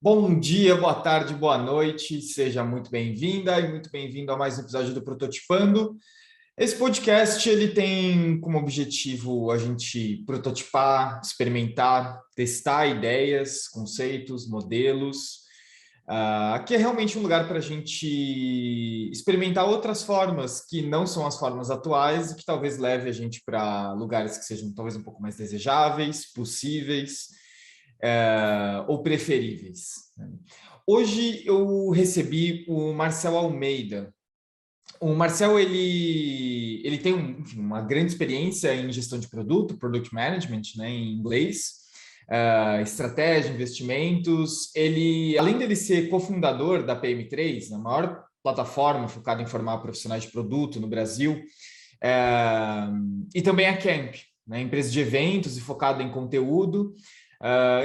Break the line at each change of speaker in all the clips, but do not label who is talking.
Bom dia, boa tarde, boa noite, seja muito bem-vinda e muito bem-vindo a mais um episódio do Prototipando. Esse podcast ele tem como objetivo a gente prototipar, experimentar, testar ideias, conceitos, modelos. Aqui é realmente um lugar para a gente experimentar outras formas que não são as formas atuais e que talvez leve a gente para lugares que sejam talvez um pouco mais desejáveis, possíveis, ou preferíveis. Hoje eu recebi o Marcel Almeida. O Marcel ele tem enfim, uma grande experiência em gestão de produto, product management, né, em inglês, estratégia, investimentos. Ele, além dele ser cofundador da PM3, a maior plataforma focada em formar profissionais de produto no Brasil, e também a Camp, né, empresa de eventos e focada em conteúdo.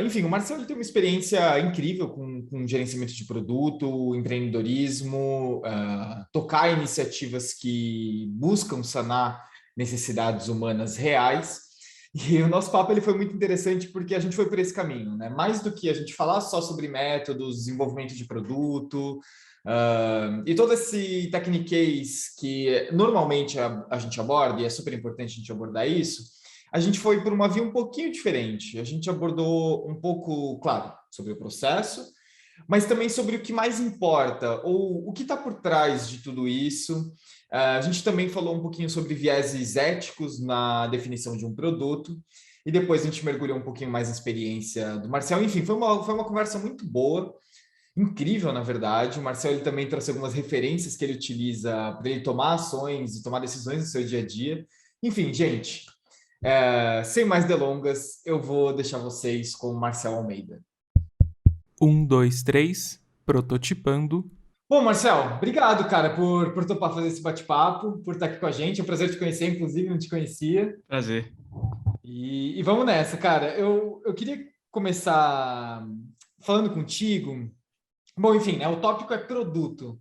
Enfim, o Marcelo tem uma experiência incrível com gerenciamento de produto, empreendedorismo, tocar iniciativas que buscam sanar necessidades humanas reais. E o nosso papo ele foi muito interessante porque a gente foi por esse caminho, né? Mais do que a gente falar só sobre métodos, desenvolvimento de produto, e todo esse techniquez que normalmente a gente aborda, e é super importante a gente abordar isso, a gente foi por uma via um pouquinho diferente. A gente abordou um pouco, claro, sobre o processo, mas também sobre o que mais importa, ou o que está por trás de tudo isso. A gente também falou um pouquinho sobre vieses éticos na definição de um produto, e depois a gente mergulhou um pouquinho mais na experiência do Marcel. Enfim, foi uma conversa muito boa, incrível, na verdade. O Marcel ele também trouxe algumas referências que ele utiliza para ele tomar ações e tomar decisões no seu dia a dia. Enfim, gente, sem mais delongas, eu vou deixar vocês com o Marcel Almeida.
1, 2, 3, prototipando.
Bom, Marcel, obrigado, cara, por topar fazer esse bate-papo, por estar aqui com a gente. É um prazer te conhecer, inclusive, não te conhecia.
Prazer.
E vamos nessa, cara. Eu queria começar falando contigo. Bom, enfim, né, o tópico é produto.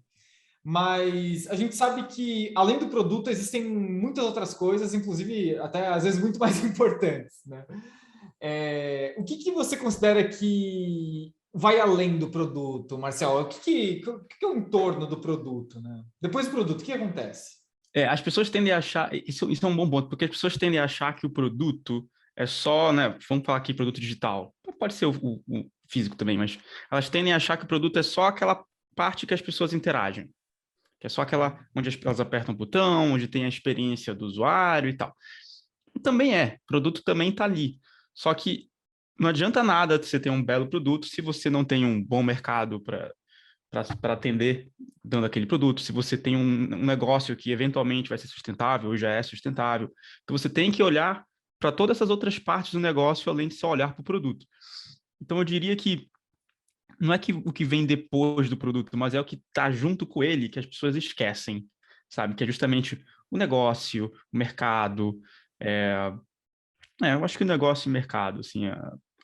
Mas a gente sabe que, além do produto, existem muitas outras coisas, inclusive até às vezes muito mais importantes, né? O que você considera que vai além do produto, Marcelo? O que é o entorno do produto, né? Depois do produto, o que acontece?
As pessoas tendem a achar, isso é um bom ponto, porque as pessoas tendem a achar que o produto é só, né, vamos falar aqui produto digital, pode ser o físico também, mas elas tendem a achar que o produto é só aquela parte que as pessoas interagem, que é só aquela onde elas apertam o botão, onde tem a experiência do usuário e tal. E também produto também está ali, só que não adianta nada você ter um belo produto se você não tem um bom mercado para atender dando aquele produto, se você tem um negócio que eventualmente vai ser sustentável ou já é sustentável. Então, você tem que olhar para todas essas outras partes do negócio, além de só olhar para o produto. Então, eu diria que não é que o que vem depois do produto, mas é o que está junto com ele que as pessoas esquecem, sabe? Que é justamente o negócio, o mercado. Eu acho que o negócio e o mercado, assim,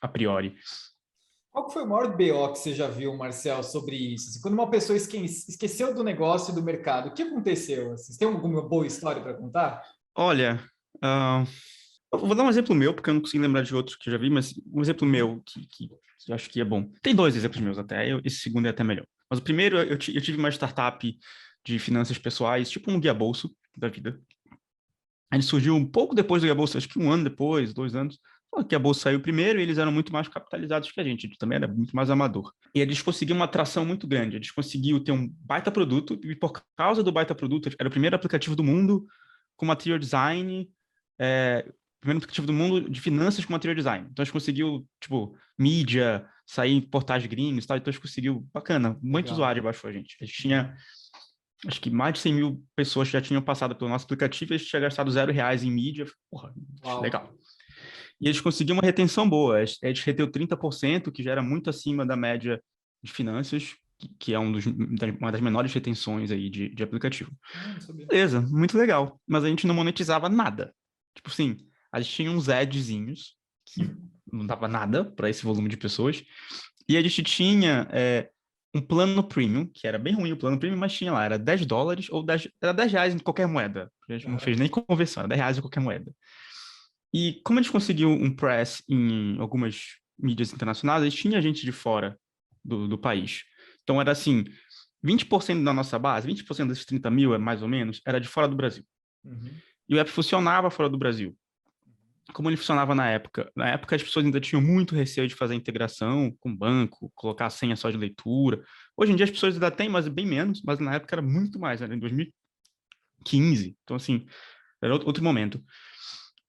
a priori.
Qual que foi o maior BO que você já viu, Marcel, sobre isso? Assim, quando uma pessoa esqueceu do negócio e do mercado, o que aconteceu? Você tem alguma boa história para contar?
Olha, uh, eu vou dar um exemplo meu, porque eu não consigo lembrar de outros que eu já vi, mas um exemplo meu que eu acho que é bom. Tem dois exemplos meus até, esse segundo é até melhor. Mas o primeiro, eu tive uma startup de finanças pessoais, tipo um guia bolso da vida. Ele surgiu um pouco depois do guia bolso, acho que um ano depois, 2 anos. O guia bolso saiu primeiro e eles eram muito mais capitalizados que a gente também era muito mais amador. E eles conseguiram uma atração muito grande, eles conseguiram ter um baita produto, e por causa do baita produto, era o primeiro aplicativo do mundo com material design, primeiro aplicativo do mundo de finanças com material design. Então, a gente conseguiu, tipo, mídia, sair em portais gringos e tal. Então, a gente conseguiu, bacana, muito
Legal.
usuário baixou a gente. A gente tinha, acho que mais de 100 mil pessoas já tinham passado pelo nosso aplicativo e a gente tinha gastado R$ 0 em mídia. Porra,
Uau.
legal. E eles conseguiram uma retenção boa. A gente reteu 30%, que já era muito acima da média de finanças, que é uma das menores retenções aí de aplicativo.
Não sabia.
Beleza, muito legal. Mas a gente não monetizava nada. Tipo assim, a gente tinha uns adzinhos, que não dava nada para esse volume de pessoas. E a gente tinha um plano premium, que era bem ruim o plano premium, mas tinha lá, era US$ 10 ou era R$ 10 em qualquer moeda. A gente não fez nem conversão, era R$ 10 em qualquer moeda. E como a gente conseguiu um press em algumas mídias internacionais, a gente tinha gente de fora do país. Então, era assim, 20% da nossa base, 20% desses 30 mil, mais ou menos, era de fora do Brasil.
Uhum.
E o app funcionava fora do Brasil. Como ele funcionava na época? Na época, as pessoas ainda tinham muito receio de fazer a integração com o banco, colocar a senha só de leitura. Hoje em dia, as pessoas ainda têm, mas bem menos, mas na época era muito mais, era em 2015. Então, assim, era outro momento.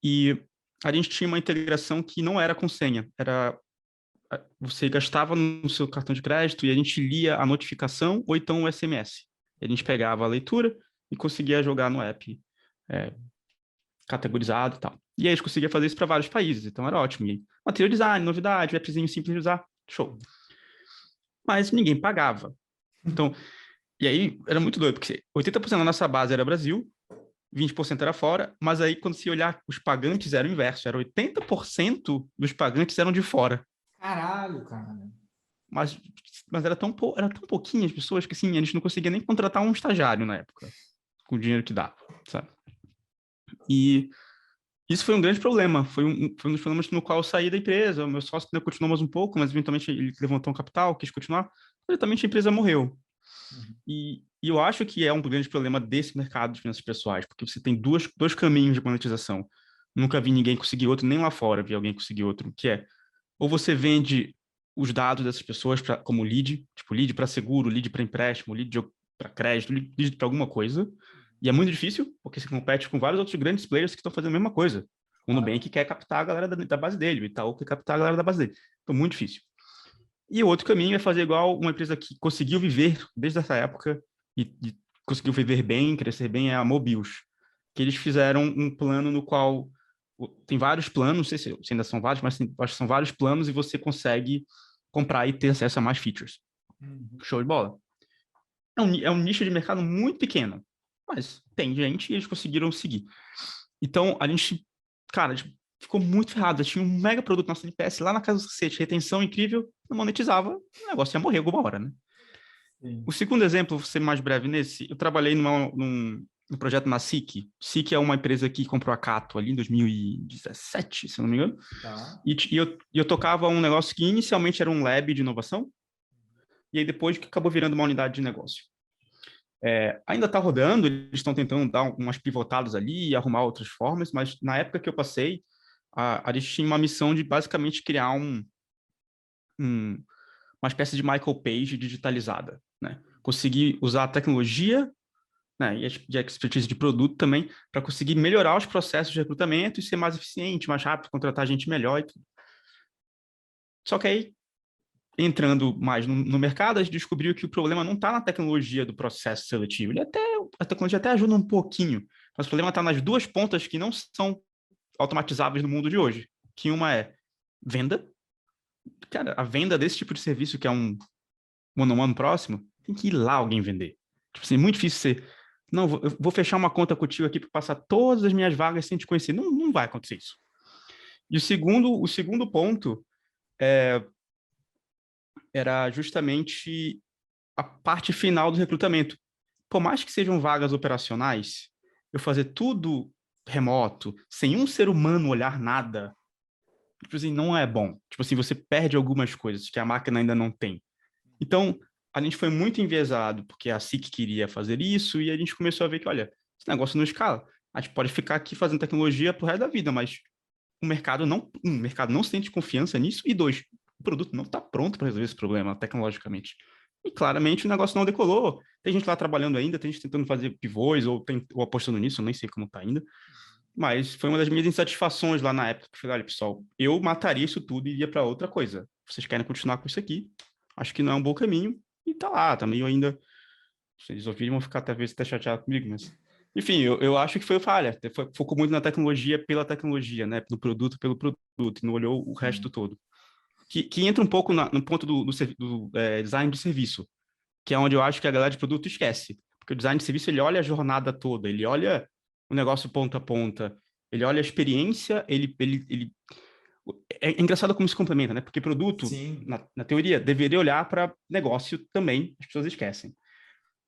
E a gente tinha uma integração que não era com senha, era você gastava no seu cartão de crédito e a gente lia a notificação ou então o SMS. E a gente pegava a leitura e conseguia jogar no app categorizado e tal. E aí a gente conseguia fazer isso para vários países, então era ótimo. E material design, novidade, appzinho simples de usar, show. Mas ninguém pagava. Então, e aí era muito doido, porque 80% da nossa base era Brasil, 20% era fora, mas aí quando se olhar, os pagantes eram o inverso, era 80% dos pagantes eram de fora.
Caralho, cara.
Mas, mas era tão pouquinhas pessoas que, assim, a gente não conseguia nem contratar um estagiário na época, com o dinheiro que dava, sabe? E isso foi um grande problema, foi um dos problemas no qual eu saí da empresa, o meu sócio ainda continuou mais um pouco, mas eventualmente ele levantou um capital, quis continuar, eventualmente a empresa morreu.
Uhum.
E eu acho que é um grande problema desse mercado de finanças pessoais, porque você tem dois caminhos de monetização. Nunca vi ninguém conseguir outro, nem lá fora vi alguém conseguir outro, que é ou você vende os dados dessas pessoas como lead, tipo lead para seguro, lead para empréstimo, lead para crédito, lead para alguma coisa. E é muito difícil, porque você compete com vários outros grandes players que estão fazendo a mesma coisa. O
Claro.
Nubank quer captar a galera da base dele, o Itaú quer captar a galera da base dele. Então, muito difícil. E o outro caminho é fazer igual uma empresa que conseguiu viver desde essa época e conseguiu viver bem, crescer bem, é a Mobius. Que eles fizeram um plano no qual tem vários planos, não sei se ainda são vários, mas acho que são vários planos e você consegue comprar e ter acesso a mais features.
Uhum.
Show de bola. É um nicho de mercado muito pequeno, mas tem gente e eles conseguiram seguir. Então, a gente, cara, a gente ficou muito ferrado. Tinha um mega produto nosso NPS lá na casa do cacete, retenção incrível, não monetizava, o negócio ia morrer alguma hora, né?
Sim.
O segundo exemplo, vou ser mais breve nesse, eu trabalhei num projeto na SIC. SIC é uma empresa que comprou a Cato ali em 2017, se não me engano.
Tá.
E eu tocava um negócio que inicialmente era um lab de inovação, e aí depois que acabou virando uma unidade de negócio. Ainda está rodando, eles estão tentando dar umas pivotadas ali e arrumar outras formas, mas na época que eu passei, a gente tinha uma missão de basicamente criar uma espécie de Michael Page digitalizada, né? Conseguir usar a tecnologia, né, e a expertise de produto também para conseguir melhorar os processos de recrutamento e ser mais eficiente, mais rápido, contratar gente melhor e tudo. Só que aí, entrando mais no mercado, a gente descobriu que o problema não está na tecnologia do processo seletivo. A tecnologia até ajuda um pouquinho, mas o problema está nas duas pontas que não são automatizáveis no mundo de hoje. Que uma é venda. Cara, a venda desse tipo de serviço, que é um one-on-one próximo, tem que ir lá alguém vender. Tipo assim, é muito difícil ser. Não, eu vou fechar uma conta contigo aqui para passar todas as minhas vagas sem te conhecer. Não, não vai acontecer isso. E o segundo ponto era justamente a parte final do recrutamento. Por mais que sejam vagas operacionais, eu fazer tudo remoto, sem um ser humano olhar nada, tipo assim, não é bom. Tipo assim, você perde algumas coisas que a máquina ainda não tem. Então, a gente foi muito enviesado, porque a SIC queria fazer isso, e a gente começou a ver que, olha, esse negócio não escala. A gente pode ficar aqui fazendo tecnologia pro resto da vida, mas o mercado não sente confiança nisso, e dois, o produto não está pronto para resolver esse problema tecnologicamente. E claramente o negócio não decolou. Tem gente lá trabalhando ainda, tem gente tentando fazer pivôs ou apostando nisso, eu nem sei como está ainda. Mas foi uma das minhas insatisfações lá na época. Eu falei, olha, pessoal, eu mataria isso tudo e iria para outra coisa. Vocês querem continuar com isso aqui? Acho que não é um bom caminho. E tá lá, tá meio ainda. Se eles ouvirem, vão ficar talvez até chateados comigo, mas. Enfim, eu acho que foi falha. Focou muito na tecnologia pela tecnologia, né? No produto pelo produto, e não olhou o resto todo. Que entra um pouco no ponto do design de serviço, que é onde eu acho que a galera de produto esquece. Porque o design de serviço, ele olha a jornada toda, ele olha o negócio ponta a ponta, ele olha a experiência, ele. É engraçado como se complementa, né? Porque produto,
Sim.
na teoria, deveria olhar para negócio também, as pessoas esquecem.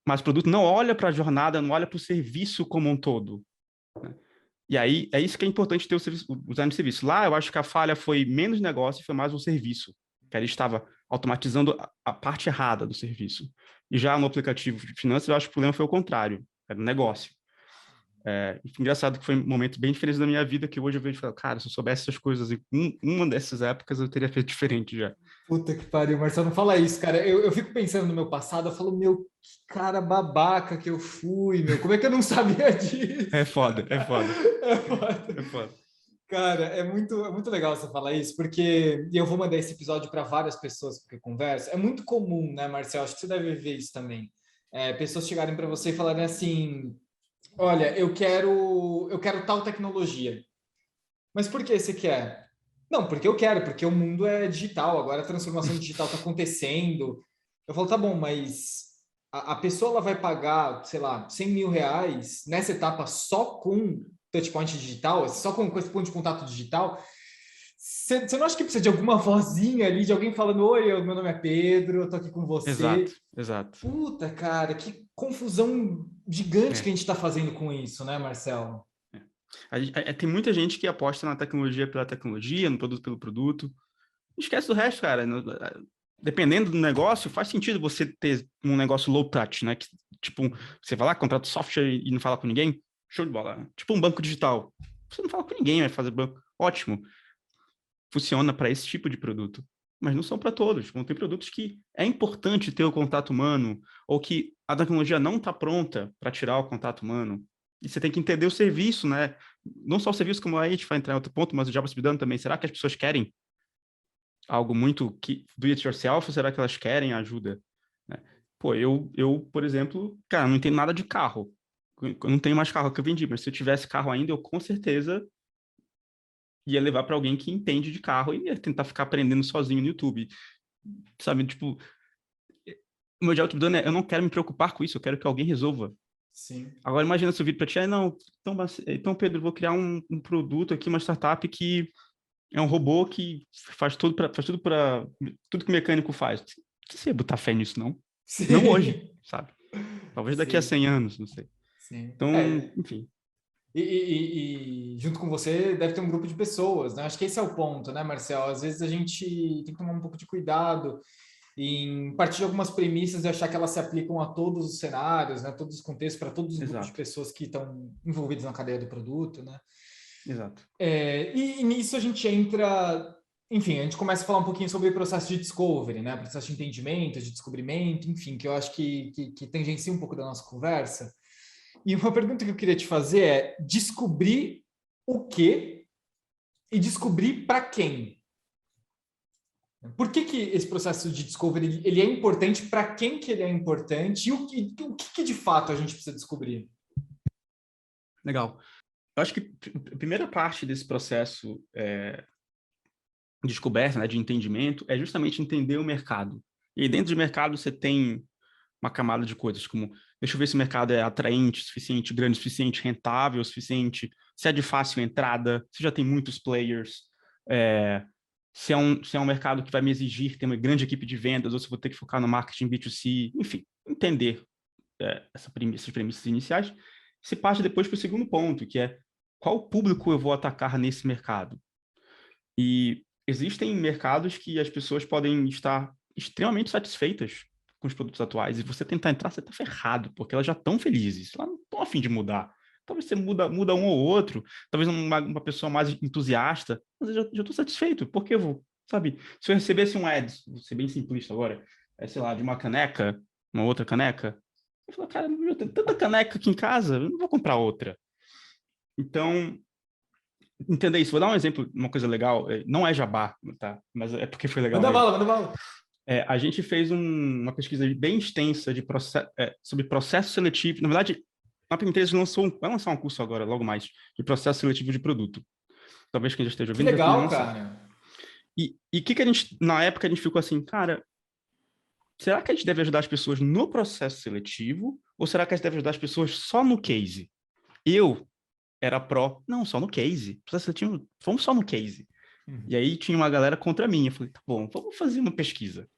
Mas o produto não olha para a jornada, não olha para o serviço como um todo. Né? E aí, é isso que é importante ter o design de serviço. Lá, eu acho que a falha foi menos negócio, foi mais um serviço. Que ele estava automatizando a parte errada do serviço. E já no aplicativo de finanças, eu acho que o problema foi o contrário, era o negócio. Engraçado que foi um momento bem diferente da minha vida, que hoje eu vejo e falo, cara, se eu soubesse essas coisas em uma dessas épocas, eu teria feito diferente já.
Puta que pariu, Marcelo, não fala isso, cara. Eu fico pensando no meu passado, eu falo, meu, que cara babaca que eu fui, meu. Como é que eu não sabia disso?
É foda, é foda,
É foda.
é foda.
Cara, é muito legal você falar isso, porque e eu vou mandar esse episódio para várias pessoas porque eu converso. É muito comum, né, Marcelo? Acho que você deve ver isso também. Pessoas chegarem para você e falarem assim: olha, eu quero tal tecnologia. Mas por que você quer? Não, porque eu quero, porque o mundo é digital, agora a transformação digital está acontecendo. Eu falo, tá bom, mas a pessoa ela vai pagar, sei lá, R$ 100.000 nessa etapa só com touchpoint digital, só com esse ponto de contato digital? Você não acha que precisa de alguma vozinha ali, de alguém falando, oi, meu nome é Pedro, eu tô aqui com
Exato,
você.
exato.
Puta, cara, que confusão gigante que a
É.
gente está fazendo com isso, né, Marcelo?
Tem muita gente que aposta na tecnologia pela tecnologia, no produto pelo produto. Esquece do resto, cara. Dependendo do negócio, faz sentido você ter um negócio low touch, né? Que, tipo, você vai lá, contrata software e não fala com ninguém. Show de bola. Tipo um banco digital. Você não fala com ninguém, vai fazer banco. Ótimo. Funciona para esse tipo de produto. Mas não são para todos. Como tem produtos que é importante ter o contato humano, ou que a tecnologia não está pronta para tirar o contato humano. E você tem que entender o serviço, né? Não só o serviço, como a gente vai entrar em outro ponto, mas o JavaScript dando também. Será que as pessoas querem algo muito do it yourself, ou será que elas querem ajuda? Né? Pô, por exemplo, cara, não entendo nada de carro. Eu não tenho mais carro que eu vendi, mas se eu tivesse carro ainda, eu com certeza ia levar para alguém que entende de carro e ia tentar ficar aprendendo sozinho no YouTube. Sabe, tipo, o meu job dando é, eu não quero me preocupar com isso, eu quero que alguém resolva.
Sim.
Agora imagina se eu vir para ti, não, então Pedro, eu vou criar um produto aqui, uma startup que é um robô que faz tudo que o mecânico faz. Você ia botar fé nisso, não? Não hoje,
Sim.
sabe? Talvez daqui a
Sim.
100 anos, não sei.
Sim.
Então, enfim.
E junto com você deve ter um grupo de pessoas, né? Acho que esse é o ponto, né, Marcel? Às vezes a gente tem que tomar um pouco de cuidado em partir de algumas premissas e achar que elas se aplicam a todos os cenários, né? Todos os contextos, para todos os grupos de
Exato,
pessoas que estão envolvidos na cadeia do produto, né?
exato.
E nisso a gente entra, enfim, a gente começa a falar um pouquinho sobre o processo de discovery, né? Processo de entendimento, de descobrimento, enfim, que eu acho que tangencia um pouco da nossa conversa. E uma pergunta que eu queria te fazer é descobrir o que e descobrir para quem. Por que esse processo de discovery ele é importante? Para quem que ele é importante? E o que de fato a gente precisa descobrir?
Legal. Eu acho que a primeira parte desse processo de descoberta, né, de entendimento, é justamente entender o mercado. E dentro do mercado você tem uma camada de coisas, como deixa eu ver se o mercado é atraente o suficiente, grande o suficiente, rentável o suficiente, se é de fácil entrada, se já tem muitos players, se é um mercado que vai me exigir ter uma grande equipe de vendas, ou se eu vou ter que focar no marketing B2C, enfim, entender essas premissas iniciais. Se parte depois para o segundo ponto, que é qual público eu vou atacar nesse mercado. E existem mercados que as pessoas podem estar extremamente satisfeitas com os produtos atuais, e você tentar entrar, você está ferrado, porque elas já estão felizes, elas não estão a fim de mudar. Talvez você muda um ou outro, talvez uma pessoa mais entusiasta, mas eu já estou satisfeito, porque eu vou, sabe? Se eu recebesse um ad, vou ser bem simplista agora, sei lá, de uma caneca, uma outra caneca, eu falo, cara, eu tenho tanta caneca aqui em casa, eu não vou comprar outra. Então, entender isso. Vou dar um exemplo, uma coisa legal. Não é jabá, tá? Mas é porque foi legal
Manda
mesmo.
bala, manda bala.
A gente fez uma pesquisa bem extensa sobre processo seletivo. Na verdade, a empresa vai lançar um curso agora, logo mais, de processo seletivo de produto. Talvez quem já esteja
Que
ouvindo já tenha
legal,
lançado.
cara.
E que a gente, na época, a gente ficou assim, cara, será que a gente deve ajudar as pessoas no processo seletivo ou será que a gente deve ajudar as pessoas só no case? Eu era não, só no case. Processo seletivo, vamos só no case. E
Uhum.
aí tinha uma galera contra mim. Eu falei, tá bom, vamos fazer uma pesquisa.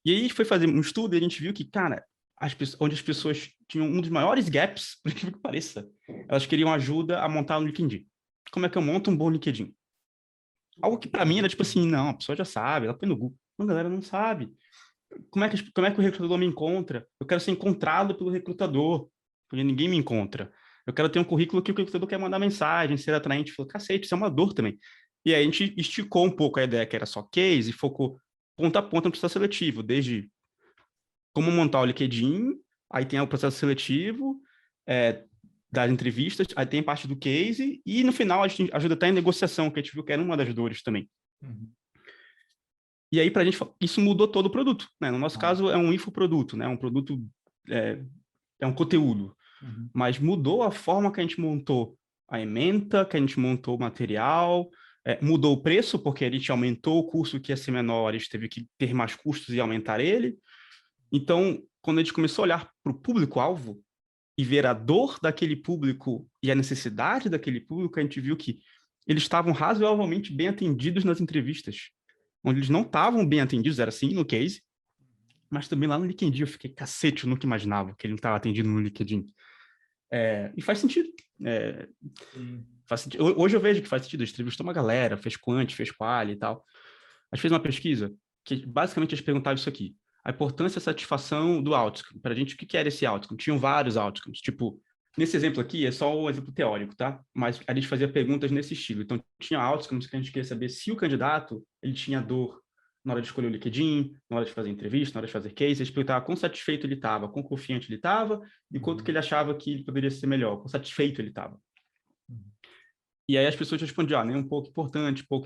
E aí a gente foi fazer um estudo e a gente viu que, cara, onde as pessoas tinham um dos maiores gaps, por incrível que pareça, elas queriam ajuda a montar um LinkedIn. Como é que eu monto um bom LinkedIn? Algo que para mim era tipo assim, não, a pessoa já sabe, ela põe no Google. A galera não sabe. Como é que o recrutador me encontra? Eu quero ser encontrado pelo recrutador, porque ninguém me encontra. Eu quero ter um currículo que o recrutador quer mandar mensagem, ser atraente. Falou, cacete, isso é uma dor também. E aí a gente esticou um pouco a ideia que era só case e focou ponta a ponta no processo seletivo, desde como montar o LinkedIn, aí tem o processo seletivo, das entrevistas, aí tem a parte do case, e no final a gente ajuda até em negociação, que a gente viu que era uma das dores também.
Uhum.
E aí, para a gente, isso mudou todo o produto, né? No nosso caso, é um infoproduto, né? Um produto, é um conteúdo.
Uhum.
Mas mudou a forma que a gente montou a ementa, que a gente montou o material, mudou o preço, porque a gente aumentou o curso que ia ser menor, a gente teve que ter mais custos e aumentar ele. Então, quando a gente começou a olhar para o público-alvo e ver a dor daquele público e a necessidade daquele público, a gente viu que eles estavam razoavelmente bem atendidos nas entrevistas, onde eles não estavam bem atendidos, era assim no case, mas também lá no LinkedIn eu fiquei, cacete, eu nunca imaginava que ele não estava atendido no LinkedIn. E faz sentido. Faz sentido. Hoje eu vejo que faz sentido. A gente entrevistou uma galera, fez quant, fez quali e tal. A gente fez uma pesquisa que basicamente eles perguntavam isso aqui. A importância e a satisfação do outcome. Para a gente, o que era esse outcome? Tinham vários outcomes. Tipo, nesse exemplo aqui, é só um exemplo teórico, tá? Mas a gente fazia perguntas nesse estilo. Então, tinha outcomes que a gente queria saber se o candidato ele tinha dor na hora de escolher o LinkedIn, na hora de fazer entrevista, na hora de fazer case. A gente perguntava quão satisfeito ele estava, quão confiante ele estava e quanto que ele achava que ele poderia ser melhor, quão satisfeito ele estava. E aí as pessoas respondiam, nem um pouco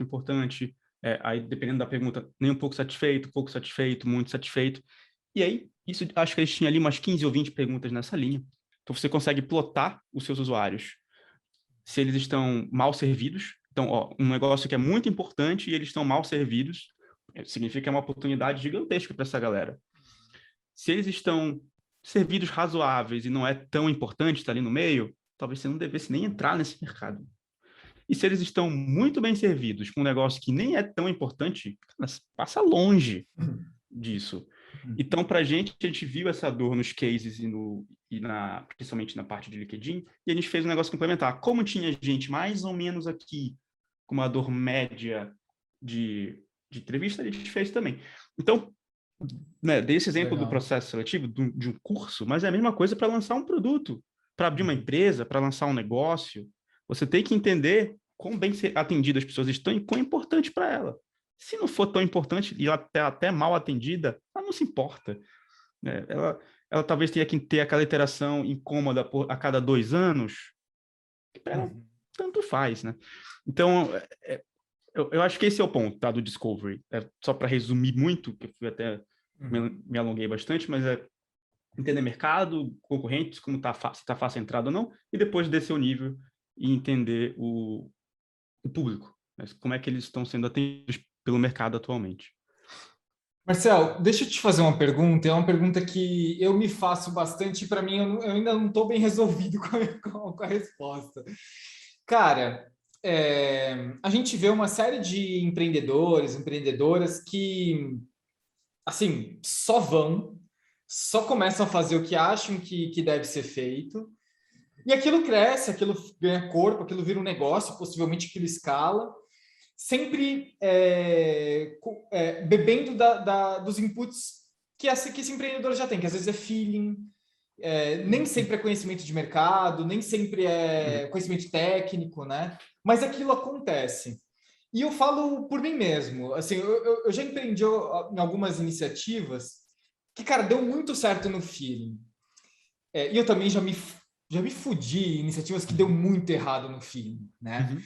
importante. Aí, dependendo da pergunta, nem um pouco satisfeito, muito satisfeito. E aí, isso, acho que eles tinham ali umas 15 ou 20 perguntas nessa linha. Então, você consegue plotar os seus usuários, se eles estão mal servidos. Então, um negócio que é muito importante e eles estão mal servidos, significa que é uma oportunidade gigantesca para essa galera. Se eles estão servidos razoáveis e não é tão importante estar ali no meio, talvez você não devesse nem entrar nesse mercado. E se eles estão muito bem servidos com um negócio que nem é tão importante, passa longe disso. Então, para a gente viu essa dor nos cases principalmente na parte de LinkedIn, e a gente fez um negócio complementar. Como tinha gente mais ou menos aqui com uma dor média de entrevista, a gente fez também. Então, né, dei esse exemplo do processo seletivo de um curso, mas é a mesma coisa para lançar um produto, para abrir uma empresa, para lançar um negócio. Você tem que entender quão bem atendidas as pessoas estão e quão importante para ela. Se não for tão importante e ela até mal atendida, ela não se importa. Ela talvez tenha que ter aquela interação incômoda a cada 2 anos, que para ela tanto faz, né? Então, eu acho que esse é o ponto, tá, do Discovery. Só para resumir muito, que eu fui até me alonguei bastante, mas entender mercado, concorrentes, como se está fácil a entrada ou não, e depois descer o nível e entender o público, né? Como é que eles estão sendo atendidos pelo mercado atualmente.
Marcel, deixa eu te fazer uma pergunta. É uma pergunta que eu me faço bastante e para mim eu ainda não estou bem resolvido com a resposta. Cara, a gente vê uma série de empreendedores, empreendedoras que, assim, só começam a fazer o que acham que deve ser feito, e aquilo cresce, aquilo ganha corpo, aquilo vira um negócio, possivelmente aquilo escala, sempre bebendo dos inputs que esse empreendedor já tem, que às vezes é feeling, nem sempre é conhecimento de mercado, nem sempre é conhecimento técnico, né? Mas aquilo acontece. E eu falo por mim mesmo, assim, eu já empreendi em algumas iniciativas que, cara, deu muito certo no feeling. E eu também já me fudi em iniciativas que deu muito errado no feeling, né?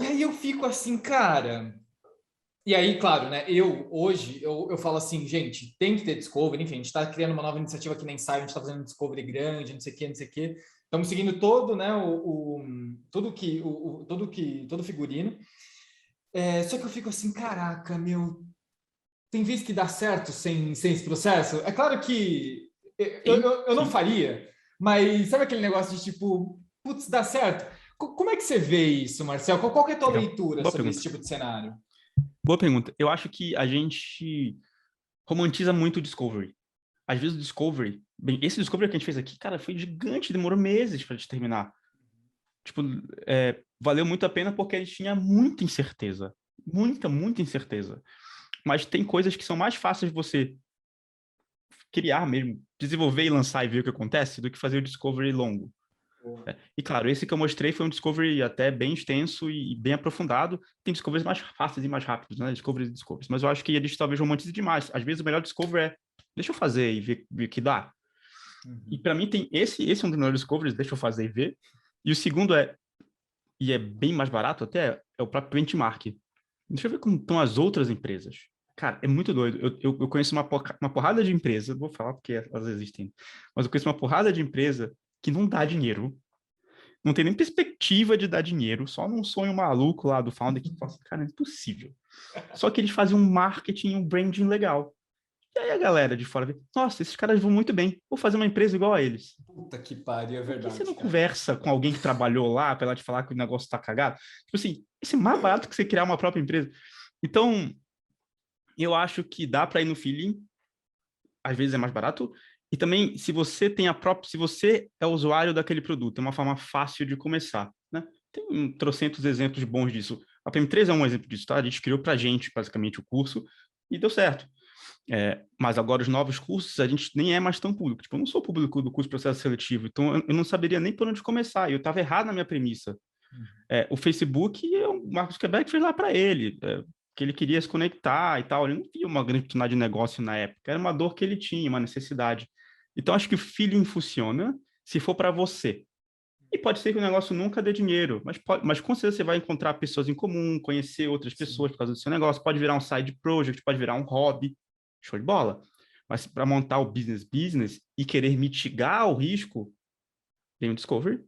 E aí eu fico assim, cara... E aí, claro, né? Hoje, eu falo assim, gente, tem que ter Discovery, enfim, a gente está criando uma nova iniciativa aqui na Ensaio, a gente está fazendo um Discovery grande, não sei o quê, não sei o quê. Estamos seguindo todo, né, todo figurino. Só que eu fico assim, caraca, meu, tem vezes que dá certo sem esse processo? É claro que eu não faria, mas sabe aquele negócio de tipo, putz, dá certo? Como é que você vê isso, Marcel? Qual que é a tua leitura
Boa
sobre
pergunta.
esse tipo de cenário?
Boa pergunta. Eu acho que a gente romantiza muito o Discovery. Às vezes o Discovery... Bem, esse Discovery que a gente fez aqui, cara, foi gigante, demorou meses para a gente terminar. Tipo, valeu muito a pena porque a gente tinha muita incerteza. Muita incerteza. mas tem coisas que são mais fáceis de você criar mesmo, desenvolver e lançar e ver o que acontece, do que fazer o discovery longo. E claro, esse que eu mostrei foi um discovery até bem extenso e bem aprofundado. Tem discoveries mais fáceis e mais rápidos, né? Discoveries e discoveries. Mas eu acho que eles talvez romantizem demais. Às vezes o melhor discovery é, deixa eu fazer e ver o que dá. E para mim tem esse é um dos melhores discoveries, deixa eu fazer e ver. E o segundo é, e é bem mais barato até, é o próprio benchmark. Deixa eu ver como estão as outras empresas. Cara, é muito doido. Eu conheço uma porrada de empresa, vou falar porque elas existem, mas eu conheço uma porrada de empresa que não dá dinheiro, não tem nem perspectiva de dar dinheiro, só num sonho maluco lá do founder que fala assim, cara, é impossível. Só que eles fazem um marketing, um branding legal. E aí a galera de fora vê, nossa, esses caras vão muito bem, vou fazer uma empresa igual a eles.
Puta que pariu, é
Por que
verdade,
você não
cara.
conversa com alguém que trabalhou lá para ela te falar que o negócio tá cagado? Tipo assim, isso é mais barato que você criar uma própria empresa. Então, eu acho que dá para ir no feeling, às vezes é mais barato, e também se você tem a própria, se você é usuário daquele produto, é uma forma fácil de começar, né? Tem trocentos exemplos bons disso. A PM3 é um exemplo disso, tá? A gente criou para a gente, basicamente, o curso e deu certo. Mas agora os novos cursos, a gente nem é mais tão público. Tipo, eu não sou público do curso de processo seletivo, então eu não saberia nem por onde começar. Eu estava errado na minha premissa. O Facebook, o Marcos Quebec fez lá para ele, que ele queria se conectar e tal. Ele não via uma grande oportunidade de negócio na época. Era uma dor que ele tinha, uma necessidade. Então, acho que o feeling funciona se for para você. E pode ser que o negócio nunca dê dinheiro, mas com certeza você vai encontrar pessoas em comum, conhecer outras pessoas por causa do seu negócio. Pode virar um side project, pode virar um hobby. Show de bola. Mas para montar o business e querer mitigar o risco, tem o Discovery,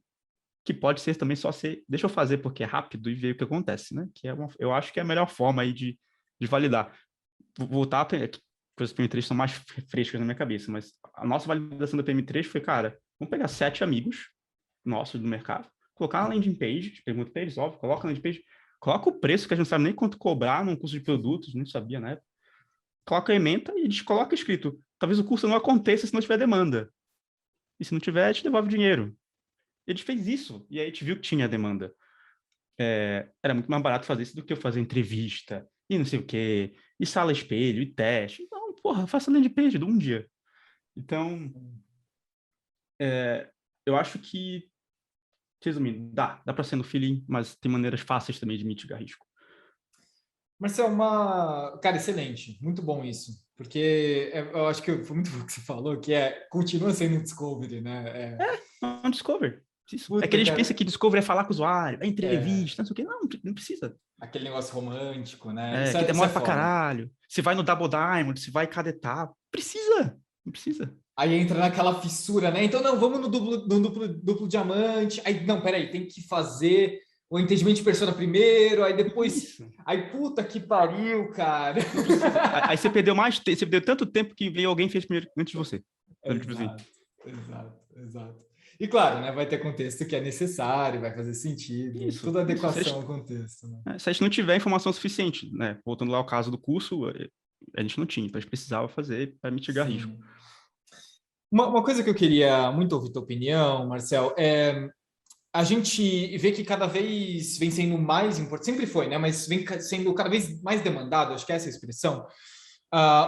que pode ser também só ser, deixa eu fazer porque é rápido e ver o que acontece, né? Eu acho que é a melhor forma aí de validar. Voltar, coisas PM3 são mais frescas na minha cabeça, mas a nossa validação da PM3 foi, cara, vamos pegar 7 amigos nossos do mercado, colocar na landing page, pergunta para eles, óbvio, coloca na landing page, coloca o preço, que a gente não sabe nem quanto cobrar num curso de produtos, não sabia, né? Coloca a ementa e diz, coloca escrito, talvez o curso não aconteça se não tiver demanda. E se não tiver, a gente devolve o dinheiro. E a gente fez isso, e aí a gente viu que tinha demanda. Era muito mais barato fazer isso do que eu fazer entrevista, e não sei o quê, e sala espelho, e teste. Então, porra, faça landing page de um dia. Então, eu acho que, resumindo, dá para ser no feeling, mas tem maneiras fáceis também de mitigar risco.
Marcelo, cara, excelente, muito bom isso, porque eu acho que foi muito bom que você falou, que continua sendo um Discovery, né?
É um Discovery. Isso. É que
Puta,
eles
cara,
pensam que Discovery é falar com o usuário, é entrevista, não sei o quê. Não precisa.
aquele negócio romântico, né? Isso
Que
isso é
demora pra
foda.
caralho. Você vai no Double Diamond, você vai cada etapa. Precisa. Não precisa.
Aí entra naquela fissura, né? Então, não, vamos no duplo diamante. Aí, não, peraí, tem que fazer o entendimento de persona primeiro, aí depois.
Isso.
Aí, puta que pariu, cara.
Não precisa. Aí você perdeu você perdeu tanto tempo que veio alguém e fez primeiro antes de você. Tipo assim.
Exato. E claro, né? Vai ter contexto que é necessário, vai fazer sentido,
Isso.
toda
Isso.
adequação ao contexto, né?
Se a gente não tiver informação suficiente, né? Voltando lá ao caso do curso, a gente não tinha, então a gente precisava fazer para mitigar risco.
Sim. Uma coisa que eu queria muito ouvir tua opinião, Marcel, a gente vê que cada vez vem sendo mais importante, sempre foi, né? Mas vem sendo cada vez mais demandado, acho que é essa a expressão,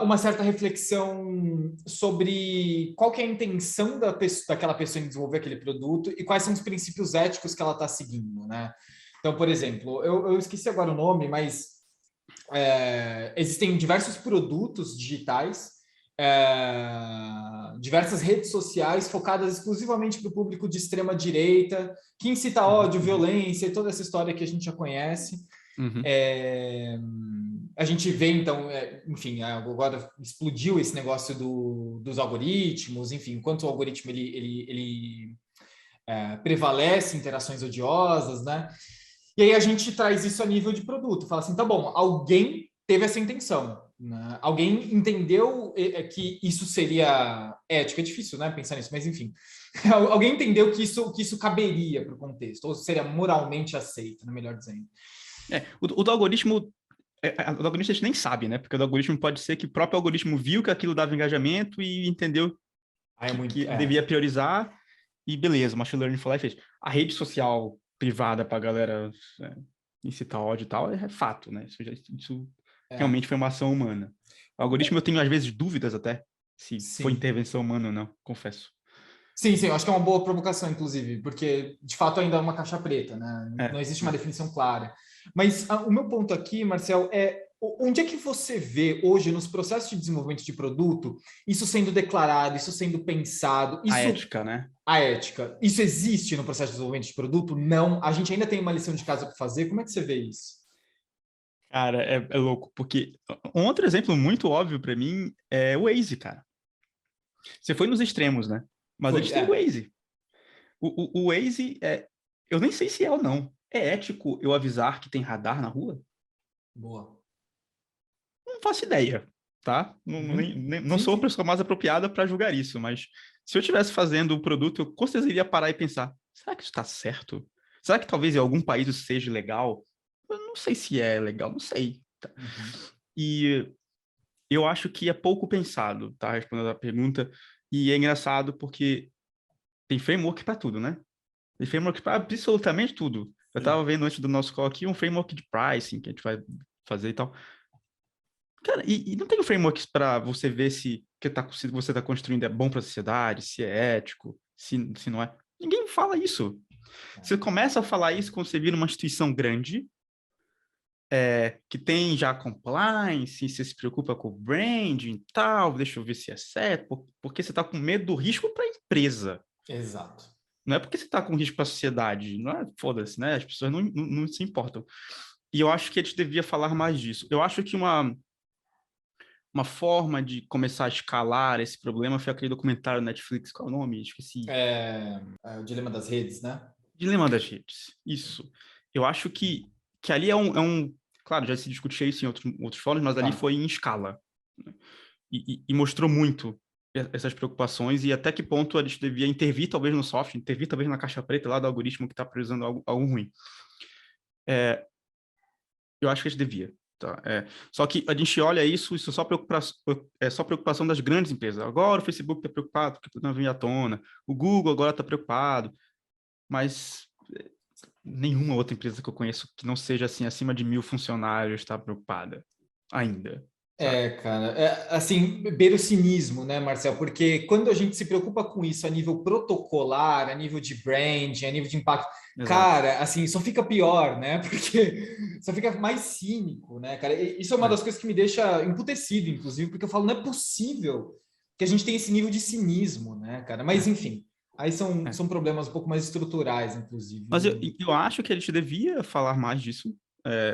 uma certa reflexão sobre qual que é a intenção daquela pessoa em desenvolver aquele produto e quais são os princípios éticos que ela está seguindo, né? Então, por exemplo, eu esqueci agora o nome, mas existem diversos produtos digitais, diversas redes sociais focadas exclusivamente para o público de extrema direita, que incita ódio, violência e toda essa história que a gente já conhece.
Uhum.
A gente vê, então, enfim, agora explodiu esse negócio dos algoritmos, enfim, enquanto o algoritmo ele prevalece interações odiosas, né? E aí a gente traz isso a nível de produto, fala assim, tá bom, alguém teve essa intenção, né? Alguém entendeu que isso seria ético, é difícil, né, pensar nisso, mas enfim, alguém entendeu que isso caberia para o contexto, ou seria moralmente aceito, né, melhor dizendo.
O do algoritmo, o do algoritmo a gente nem sabe, né? Porque o do algoritmo pode ser que o próprio algoritmo viu que aquilo dava engajamento e entendeu que devia priorizar e beleza, o machine learning foi lá e fez. A rede social privada para a galera incitar ódio e tal é fato, né? Isso realmente foi uma ação humana. O algoritmo eu tenho, às vezes, dúvidas até se foi
Sim.
intervenção humana ou não, confesso.
Sim, sim, eu acho que é uma boa provocação, inclusive, porque de fato ainda é uma caixa preta, né? Não existe uma definição clara. Mas o meu ponto aqui, Marcel, é onde é que você vê hoje nos processos de desenvolvimento de produto isso sendo declarado, isso sendo pensado,
A
isso
ética, né?
a ética, isso existe no processo de desenvolvimento de produto? Não, a gente ainda tem uma lição de casa para fazer. Como é que você vê isso?
Cara, é louco, porque um outro exemplo muito óbvio para mim é o Waze, cara. Você foi nos extremos, né? Mas a
Foi,
gente tem o Waze. O Waze, eu nem sei se é ou não. É ético eu avisar que tem radar na rua?
boa.
Não faço ideia, tá?
Uhum.
Não
Sim,
sou a
sim.
pessoa mais apropriada para julgar isso, mas se eu estivesse fazendo o produto, eu com certeza iria parar e pensar: será que isso está certo? Será que talvez em algum país isso seja legal? Eu não sei se é legal, não sei. Tá?
Uhum.
E eu acho que é pouco pensado, tá? Respondendo a pergunta. E é engraçado porque tem framework para tudo, né? Tem framework para absolutamente tudo. Eu estava
Sim.
vendo antes do nosso call aqui um framework de pricing que a gente vai fazer e tal. Cara, e não tem frameworks para você ver se você está construindo é bom para a sociedade, se é ético, se não é. Ninguém fala isso. Você começa a falar isso quando você vira uma instituição grande, que tem já compliance, você se preocupa com o branding e tal, deixa eu ver se é certo, porque você está com medo do risco para a empresa.
Exato.
Não é porque você está com risco para a sociedade, não é? Foda-se, né? As pessoas não se importam. E eu acho que a gente devia falar mais disso. Eu acho que uma forma de começar a escalar esse problema foi aquele documentário Netflix, qual é o nome? Esqueci.
É o dilema das redes, né?
Dilema das redes. Isso. Eu acho que ali claro, já se discutia isso em outros fóruns, mas ali
Claro.
foi em escala. Né? E mostrou muito essas preocupações e até que ponto a gente devia intervir talvez no software, intervir talvez na caixa preta lá do algoritmo que está priorizando algo ruim. Eu acho que a gente devia. Tá? Só que a gente olha isso é só preocupação das grandes empresas. Agora o Facebook está preocupado porque tudo não vem à tona. O Google agora está preocupado. Mas nenhuma outra empresa que eu conheço que não seja assim, acima de 1.000 funcionários está preocupada. Ainda, sabe?
Cara, assim, beira o cinismo, né, Marcel? Porque quando a gente se preocupa com isso a nível protocolar, a nível de branding, a nível de impacto,
Exato.
cara, assim, só fica pior, né? Porque só fica mais cínico, né, cara? Isso é uma
É,
das coisas que me deixa emputecido, inclusive, porque eu falo, não é possível que a gente tenha esse nível de cinismo, né, cara? Mas,
é,
enfim, aí são,
é.
são problemas um pouco mais estruturais,
Mas eu,
inclusive.
eu acho que a gente devia falar mais disso,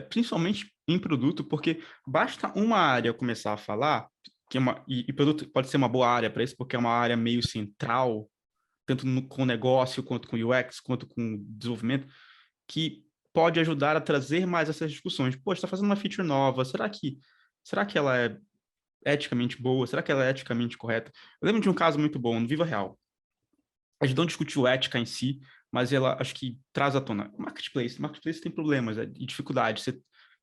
principalmente em produto, porque basta uma área começar a falar, e produto pode ser uma boa área para isso, porque é uma área meio central, tanto com o negócio, quanto com o UX, quanto com o desenvolvimento, que pode ajudar a trazer mais essas discussões. Pô, está fazendo uma feature nova, será que ela é eticamente boa? Será que ela é eticamente correta? Eu lembro de um caso muito bom, no Viva Real. A gente não discutiu ética em si, mas ela acho que traz à tona. Marketplace tem problemas e dificuldades.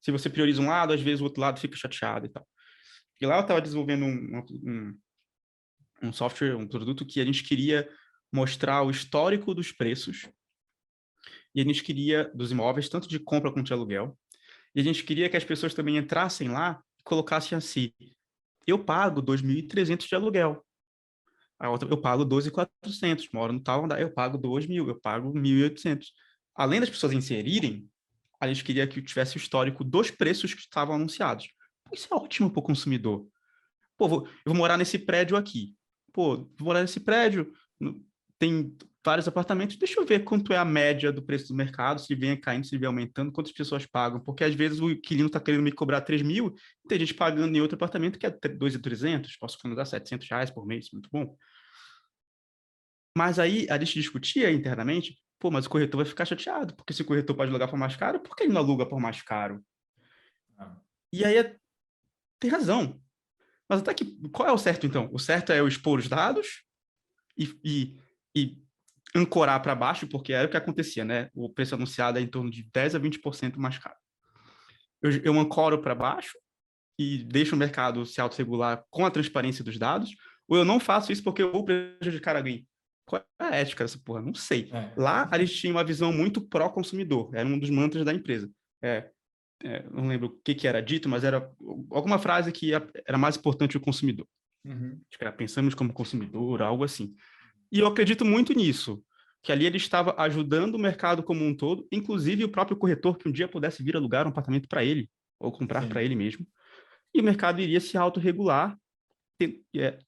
Se você prioriza um lado, às vezes o outro lado fica chateado e tal. E lá eu estava desenvolvendo um software, um produto que a gente queria mostrar o histórico dos preços e a gente queria dos imóveis, tanto de compra quanto de aluguel. E a gente queria que as pessoas também entrassem lá e colocassem assim: eu pago 2.300 de aluguel. A outra, eu pago 12.400, moro no tal andar, eu pago 2.000, eu pago 1.800. Além das pessoas inserirem, a gente queria que tivesse o histórico dos preços que estavam anunciados. Isso é ótimo para o consumidor. Pô, eu vou morar nesse prédio aqui. Pô, vou morar nesse prédio, tem vários apartamentos, deixa eu ver quanto é a média do preço do mercado, se vem caindo, se vem aumentando, quantas pessoas pagam, porque às vezes o inquilino está querendo me cobrar 3.000, tem gente pagando em outro apartamento que é 2.300, posso dar R$ 700 por mês, muito bom. Mas aí a gente discutia internamente, pô, mas o corretor vai ficar chateado, porque se o corretor pode alugar por mais caro, por que ele não aluga por mais caro? E aí tem razão. Mas até que, qual é o certo então? O certo é eu expor os dados e ancorar para baixo, porque era o que acontecia, né? O preço anunciado é em torno de 10 a 20% mais caro. Eu ancoro para baixo e deixo o mercado se autorregular com a transparência dos dados, ou eu não faço isso porque eu vou prejudicar alguém. Qual é a ética dessa porra? Não sei.
É.
Lá, a gente tinha uma visão muito pró-consumidor, era um dos mantras da empresa. não lembro o que era dito, mas era alguma frase que era mais importante o consumidor. Acho que era pensamos como consumidor, algo assim. E eu acredito muito nisso, que ali ele estava ajudando o mercado como um todo, inclusive o próprio corretor que um dia pudesse vir alugar um apartamento para ele, ou comprar para ele mesmo, e o mercado iria se autorregular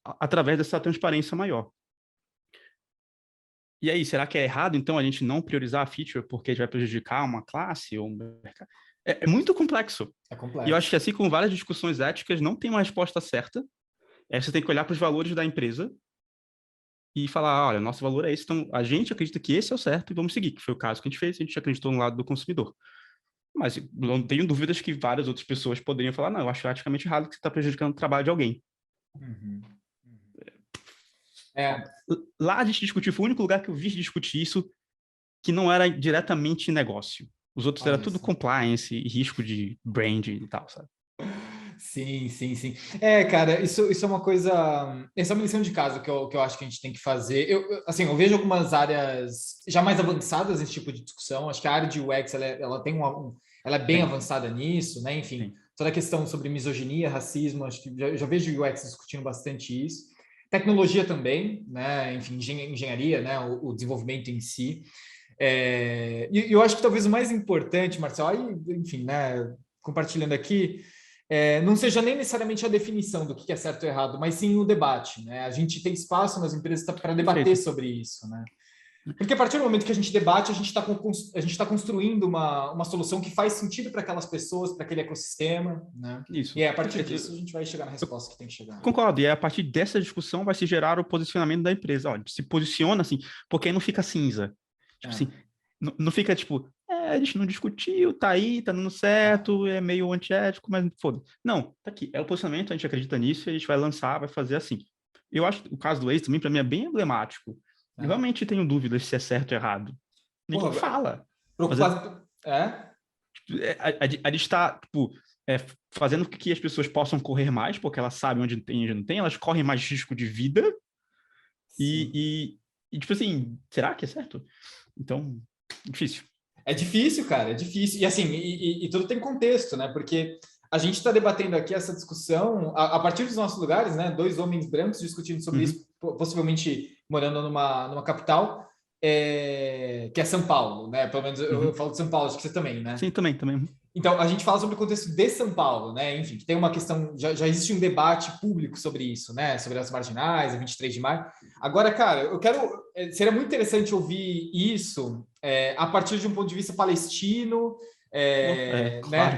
através dessa transparência maior. E aí, será que é errado, então, a gente não priorizar a feature porque vai prejudicar uma classe ou um mercado? É muito complexo.
É
E eu acho
complexo.
que, assim como várias discussões éticas, não tem uma resposta certa. Você tem que olhar para os valores da empresa e falar, olha, nosso valor é esse, então a gente acredita que esse é o certo e vamos seguir, que foi o caso que a gente fez, a gente acreditou no lado do consumidor. Mas não tenho dúvidas que várias outras pessoas poderiam falar, não, eu acho eticamente errado que você está prejudicando o trabalho de alguém.
Uhum. É,
Lá a gente discutiu, foi o único lugar que eu vi discutir isso que não era diretamente negócio. Os outros era
olha
tudo
isso.
compliance e risco de brand e tal, sabe?
Sim, sim, sim. Cara, isso é uma coisa. Essa é uma lição de casa que eu acho que a gente tem que fazer. Assim, eu vejo algumas áreas já mais avançadas nesse tipo de discussão. Acho que a área de UX ela tem ela é bem
Tem,
avançada nisso, né? Enfim,
tem.
toda a questão sobre misoginia, racismo, acho que já vejo o UX discutindo bastante isso. Tecnologia também, né? Enfim, engenharia, né? O desenvolvimento em si. E eu acho que talvez o mais importante, Marcelo, aí, enfim, né? Compartilhando aqui não seja nem necessariamente a definição do que é certo ou errado, mas sim o debate, né? A gente tem espaço nas empresas para debater
Perfeito.
sobre isso, né? Porque a partir do momento que a gente debate, a gente tá construindo uma solução que faz sentido para aquelas pessoas, para aquele ecossistema, né? E
Isso.
a partir
Perfeito.
disso a gente vai chegar na
Eu
resposta que tem que chegar.
concordo. E a partir dessa discussão vai se gerar o posicionamento da empresa. Olha, se posiciona assim, porque aí não fica cinza. Tipo
É,
assim, não fica tipo, a gente não discutiu, tá aí, tá dando
é,
certo, é meio antiético, mas foda. Não, tá aqui. É o posicionamento, a gente acredita nisso e a gente vai lançar, vai fazer assim. Eu acho que o caso do Waze também, para mim, é bem emblemático. Eu
é.
realmente tenho dúvidas se é certo ou errado. Ninguém
Porra,
fala. Mas
preocupado. É?
a gente está, tipo, fazendo com que as pessoas possam correr mais, porque elas sabem onde tem e onde não tem, elas correm mais risco de vida
Sim.
e, tipo assim, será que é certo? Então, difícil.
É difícil, cara, é difícil. E assim, e tudo tem contexto, né? Porque a gente está debatendo aqui essa discussão a partir dos nossos lugares, né? Dois homens brancos discutindo sobre
Uhum,
isso, possivelmente morando numa capital, que é São Paulo, né? Pelo menos eu
uhum.
falo de São Paulo, acho que você também, né?
Sim, também, também. Uhum.
Então, a gente fala sobre o contexto de São Paulo, né? Enfim, que tem uma questão, já existe um debate público sobre isso, né? Sobre as marginais, a 23 de maio. Agora, cara, seria muito interessante ouvir isso a partir de um ponto de vista palestino, né?
Claro.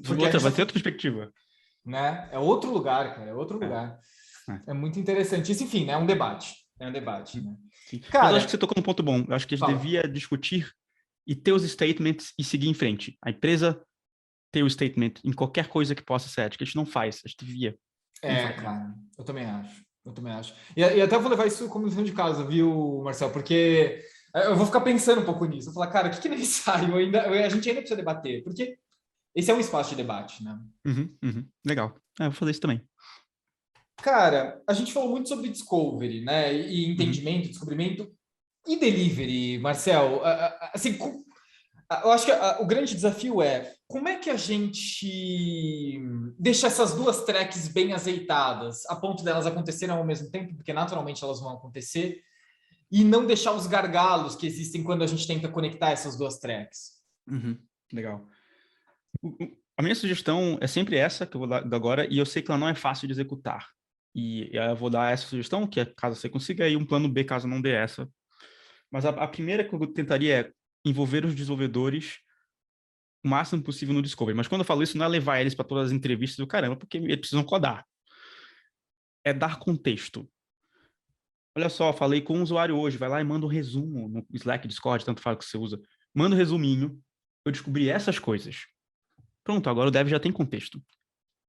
Porque a gente
Vai ter
tá,
outra perspectiva.
né? É outro lugar, cara, é outro
É,
lugar.
é.
É muito interessante. Isso, enfim, né? É um debate. É um debate,
Uhum,
né?
sim. Mas eu acho que você
Cara,
tocou num ponto bom. Eu acho que a gente
fala.
devia discutir e ter os statements e seguir em frente. A empresa ter o statement em qualquer coisa que possa ser ética. A gente não faz, a gente devia. Não faz, né?
Cara, eu também acho. Eu também acho. E até vou levar isso como lição de casa, viu, Marcel? Porque eu vou ficar pensando um pouco nisso. Vou falar, cara, o que é necessário? A gente ainda precisa debater, porque esse é um espaço de debate, né?
Uhum, uhum. Legal. Eu vou fazer isso também.
Cara, a gente falou muito sobre discovery, né? E
Uhum.
entendimento, descobrimento e delivery, Marcel. Assim, eu acho que o grande desafio é como é que a gente deixa essas duas tracks bem azeitadas, a ponto delas acontecerem ao mesmo tempo, porque naturalmente elas vão acontecer, e não deixar os gargalos que existem quando a gente tenta conectar essas duas tracks.
Uhum. Legal. A minha sugestão é sempre essa que eu vou dar agora, e eu sei que ela não é fácil de executar. E eu vou dar essa sugestão, que é caso você consiga, e um plano B caso não dê essa. Mas a primeira que eu tentaria é envolver os desenvolvedores o máximo possível no Discovery. Mas quando eu falo isso, não é levar eles para todas as entrevistas do caramba, porque eles precisam codar. É dar contexto. Olha só, falei com um usuário hoje, vai lá e manda um resumo no Slack, Discord, tanto faz que você usa. Manda um resuminho, eu descobri essas coisas. Pronto, agora o dev já tem contexto.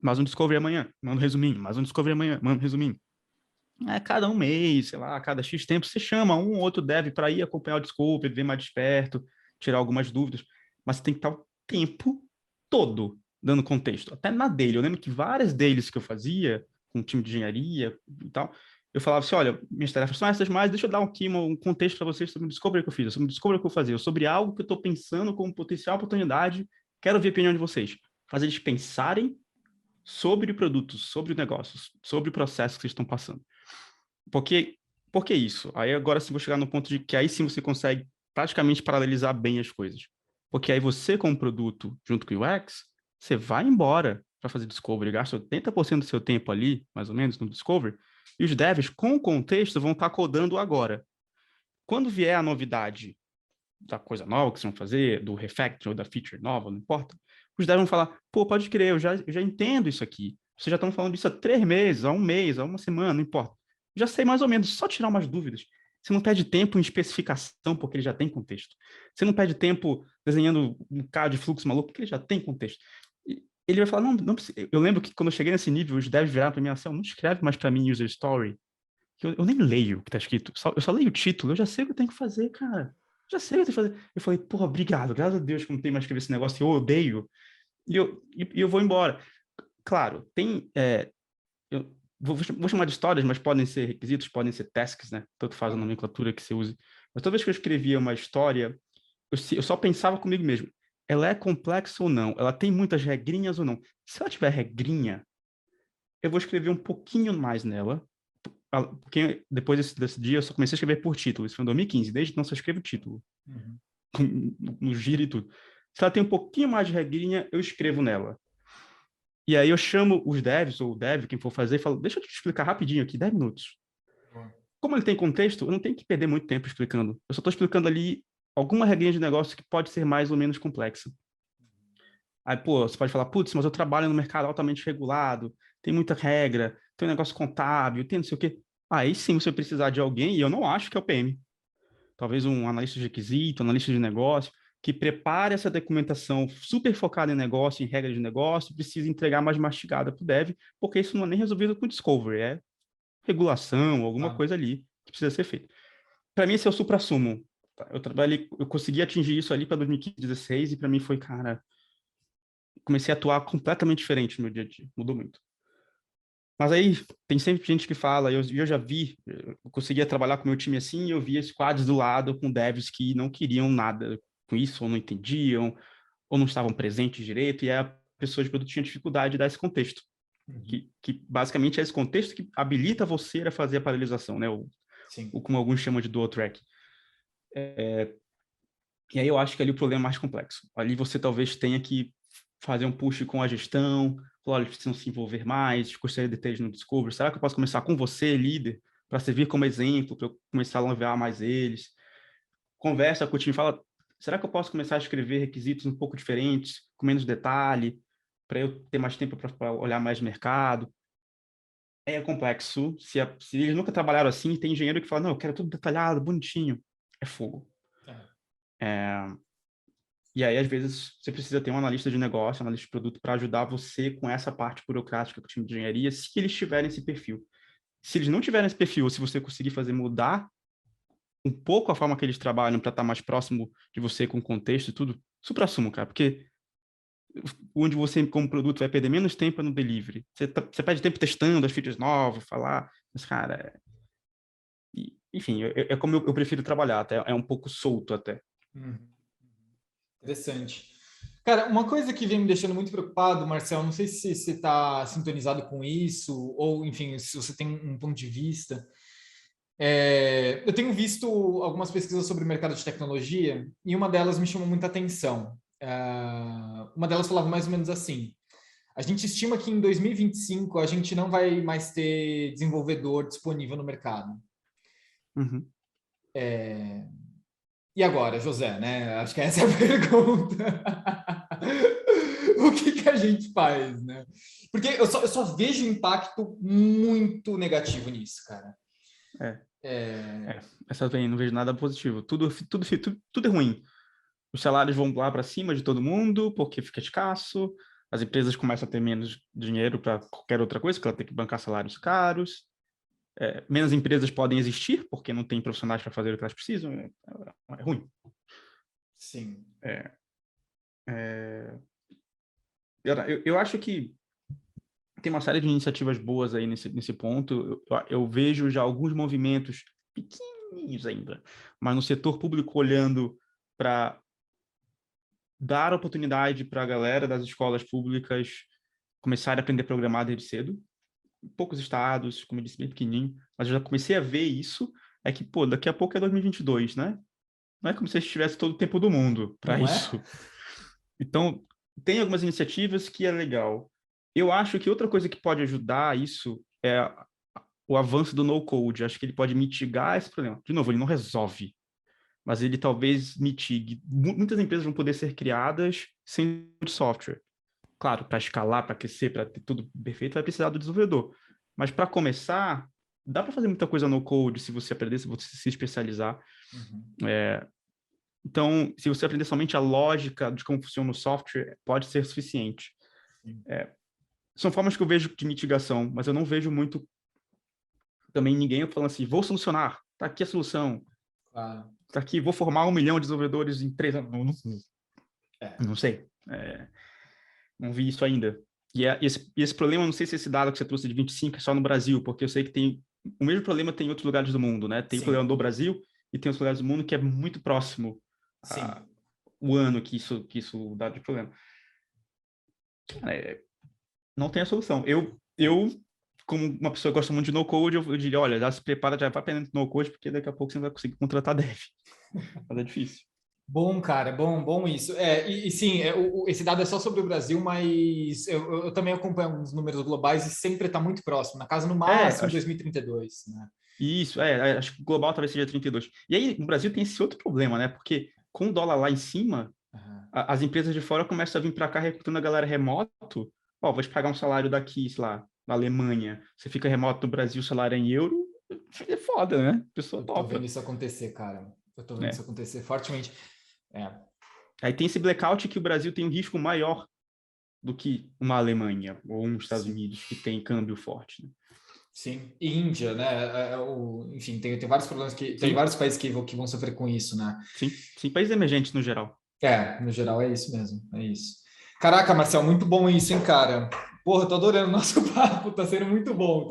Mais um Discovery amanhã, manda um resuminho. Mais um Discovery amanhã, manda um resuminho. Cada um mês, sei lá, cada X tempo, você chama um ou outro dev para ir acompanhar o Discovery, ver mais de perto, tirar algumas dúvidas. Mas você tem que estar o tempo todo dando contexto. Até na daily. Eu lembro que várias dailies que eu fazia, com o time de engenharia e tal, eu falava assim, olha, minhas tarefas são essas, mas deixa eu dar aqui um contexto para vocês sobre o Discovery que eu fiz, sobre o Discovery que eu fazia, sobre algo que eu estou pensando como potencial oportunidade Quero ouvir a opinião de vocês. Fazer eles pensarem sobre produtos, sobre negócios, sobre o processo que vocês estão passando. Por que isso? Aí agora sim vou chegar no ponto de que aí sim você consegue praticamente paralelizar bem as coisas. Porque aí você, como produto, junto com o UX, você vai embora para fazer discovery, gasta 80% do seu tempo ali, mais ou menos, no discovery, e os devs, com o contexto, vão estar codando agora. Quando vier a novidade da coisa nova que vocês vão fazer, do refactor ou da feature nova, não importa, os devs vão falar, pô, pode crer, eu já entendo isso aqui. Vocês já estão falando disso há 3 meses, há um mês, há uma semana, não importa. Já sei mais ou menos, só tirar umas dúvidas. Você não perde tempo em especificação, porque ele já tem contexto. Você não perde tempo desenhando um cara de fluxo maluco, porque ele já tem contexto. E ele vai falar, não precisa. Eu lembro que quando eu cheguei nesse nível, os devs viraram para mim assim, não escreve mais para mim user story, que eu nem leio o que está escrito, eu só leio o título, eu já sei o que eu tenho que fazer, cara. Já sei o que eu tenho que fazer. Eu falei, porra, obrigado, graças a Deus que não tem mais que escrever esse negócio, eu odeio. E eu vou embora. Claro, tem. Eu vou chamar de histórias, mas podem ser requisitos, podem ser tasks, né? Tanto faz a nomenclatura que você use. Mas toda vez que eu escrevia uma história, eu só pensava comigo mesmo. Ela é complexa ou não? Ela tem muitas regrinhas ou não? Se ela tiver regrinha, eu vou escrever um pouquinho mais nela. Porque depois desse dia, eu só comecei a escrever por título. Isso foi em 2015. Desde então, eu só escrevo título.
Uhum.
No giro e tudo. Se ela tem um pouquinho mais de regrinha, eu escrevo nela. E aí eu chamo os devs, ou o dev, quem for fazer, e falo, deixa eu te explicar rapidinho aqui, 10 minutos. Como ele tem contexto, eu não tenho que perder muito tempo explicando. Eu só estou explicando ali alguma regrinha de negócio que pode ser mais ou menos complexa. Aí, pô, você pode falar, putz, mas eu trabalho no mercado altamente regulado, tem muita regra, tem um negócio contábil, tem não sei o quê. Aí sim você vai precisar de alguém, e eu não acho que é o PM. Talvez um analista de requisito, analista de negócio, que prepare essa documentação super focada em negócio, em regras de negócio, precisa entregar mais mastigada para o dev, porque isso não é nem resolvido com discovery, é regulação, alguma coisa ali que precisa ser feita. Para mim, esse é o suprassumo. Eu consegui atingir isso ali para 2015, 2016, e para mim foi, cara, comecei a atuar completamente diferente no meu dia a dia, mudou muito. Mas aí tem sempre gente que fala, eu já vi, eu conseguia trabalhar com o meu time assim, e eu via squads do lado com devs que não queriam nada com isso, ou não entendiam, ou não estavam presentes direito, e a pessoa de produto tinha dificuldade de dar esse contexto, que basicamente é esse contexto que habilita você a fazer a paralisação, né? O como alguns chamam de dual track. E aí eu acho que ali o problema é mais complexo. Ali você talvez tenha que fazer um push com a gestão, falar, eles precisam se envolver mais, gostaria de ter eles no Discovery. Será que eu posso começar com você, líder, para servir como exemplo, para eu começar a enviar mais eles? Conversa com o time, fala, será que eu posso começar a escrever requisitos um pouco diferentes, com menos detalhe, para eu ter mais tempo para olhar mais o mercado? É complexo. Se eles nunca trabalharam assim, tem engenheiro que fala, não, eu quero tudo detalhado, bonitinho. É fogo. E aí, às vezes, você precisa ter um analista de negócio, um analista de produto, para ajudar você com essa parte burocrática do time de engenharia, se eles tiverem esse perfil. Se eles não tiverem esse perfil, ou se você conseguir fazer mudar um pouco a forma que eles trabalham para estar mais próximo de você com o contexto e tudo, supra-sumo, cara, porque onde você, como produto, vai perder menos tempo é no delivery. Você perde tempo testando as features novas, falar, mas, cara, enfim, é como eu prefiro trabalhar, até, é um pouco solto até.
Interessante. Cara, uma coisa que vem me deixando muito preocupado, Marcel, não sei se você está sintonizado com isso, ou, enfim, se você tem um ponto de vista. Eu tenho visto algumas pesquisas sobre o mercado de tecnologia e uma delas me chamou muita atenção. Uma delas falava mais ou menos assim: a gente estima que em 2025 a gente não vai mais ter desenvolvedor disponível no mercado.
Uhum.
E agora, José, né? Acho que essa é a pergunta. O que a gente faz, né? Porque eu só vejo impacto muito negativo nisso, cara.
Essa vem, não vejo nada positivo. Tudo é ruim. Os salários vão lá para cima de todo mundo, porque fica escasso. As empresas começam a ter menos dinheiro para qualquer outra coisa, porque ela tem que bancar salários caros. Menos empresas podem existir, porque não tem profissionais para fazer o que elas precisam. É ruim.
Sim.
Eu acho que tem uma série de iniciativas boas aí nesse ponto. Eu vejo já alguns movimentos pequenininhos ainda, mas no setor público olhando para dar oportunidade para a galera das escolas públicas começarem a aprender a programar desde cedo. Poucos estados, como eu disse, bem pequenininho, mas eu já comecei a ver isso, é que, pô, daqui a pouco é 2022, né? Não é como se a gente tivesse todo o tempo do mundo para
Não é?
isso. Então, tem algumas iniciativas que é legal. Eu acho que outra coisa que pode ajudar isso é o avanço do no-code. Acho que ele pode mitigar esse problema. De novo, ele não resolve, mas ele talvez mitigue. Muitas empresas vão poder ser criadas sem software. Claro, para escalar, para crescer, para ter tudo perfeito, vai precisar do desenvolvedor. Mas para começar, dá para fazer muita coisa no code se você aprender, se você se especializar.
Uhum.
Então, se você aprender somente a lógica de como funciona o software, pode ser suficiente. São formas que eu vejo de mitigação, mas eu não vejo muito também ninguém falando assim, vou solucionar, tá aqui a solução,
Claro.
tá aqui, vou formar 1 milhão de desenvolvedores em 3 anos. Não sei. Não vi isso ainda. E esse problema, não sei se esse dado que você trouxe de 25 é só no Brasil, porque eu sei que tem o mesmo problema tem em outros lugares do mundo, né? Tem o problema
Sim,
do Brasil e tem os lugares do mundo que é muito próximo
sim.
o ano que isso dá de problema. Não tem a solução. Eu como uma pessoa que gosta muito de no-code, eu diria, olha, já se prepara, já vai aprendendo no-code, porque daqui a pouco você não vai conseguir contratar dev. Mas é difícil.
Bom, cara, bom isso. E sim, esse dado é só sobre o Brasil, mas eu também acompanho alguns números globais e sempre está muito próximo, na casa no máximo
Acho
2032, né?
isso, acho que o global talvez seja 32. E aí, no Brasil tem esse outro problema, né? Porque com o dólar lá em cima,
Uhum.
as empresas de fora começam a vir para cá recrutando a galera remoto. Ó, vou te pagar um salário daqui, sei lá, na Alemanha. Você fica remoto no Brasil, salário é em euro, é foda, né? A pessoa
Eu tô vendo
topa,
isso acontecer, cara. Eu tô vendo isso
né?
acontecer fortemente. É,
Aí tem esse blackout que o Brasil tem um risco maior do que uma Alemanha ou uns Estados
sim.
Unidos que tem câmbio forte, né?
Sim, e Índia, né? Enfim, tem vários problemas tem
Sim,
vários países que vão sofrer com isso, né?
sim, países emergentes no geral.
No geral é isso mesmo, é isso. Caraca, Marcel, muito bom isso, hein, cara? Porra, tô adorando o nosso papo, tá sendo muito bom.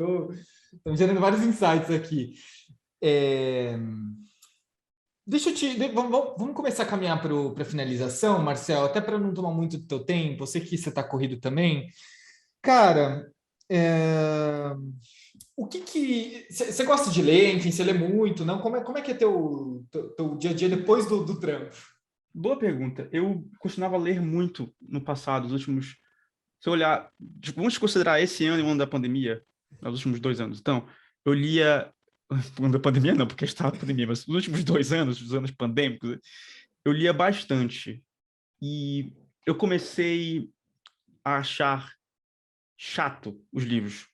Tô gerando vários insights aqui. É, Deixa eu vamos começar a caminhar para a finalização, Marcel, até para não tomar muito do teu tempo. Eu sei que você está corrido também. Cara, é, o que você gosta de ler? Enfim, você lê muito, não? Como é que é teu dia a dia depois do trampo?
Boa pergunta. Eu costumava ler muito no passado, os últimos. Se eu olhar, tipo, vamos considerar esse ano e o ano da pandemia, os últimos 2 anos. Então, eu lia. O ano da pandemia não, porque estava na pandemia, mas nos últimos 2 anos, os anos pandêmicos, eu lia bastante. E eu comecei a achar chato os livros.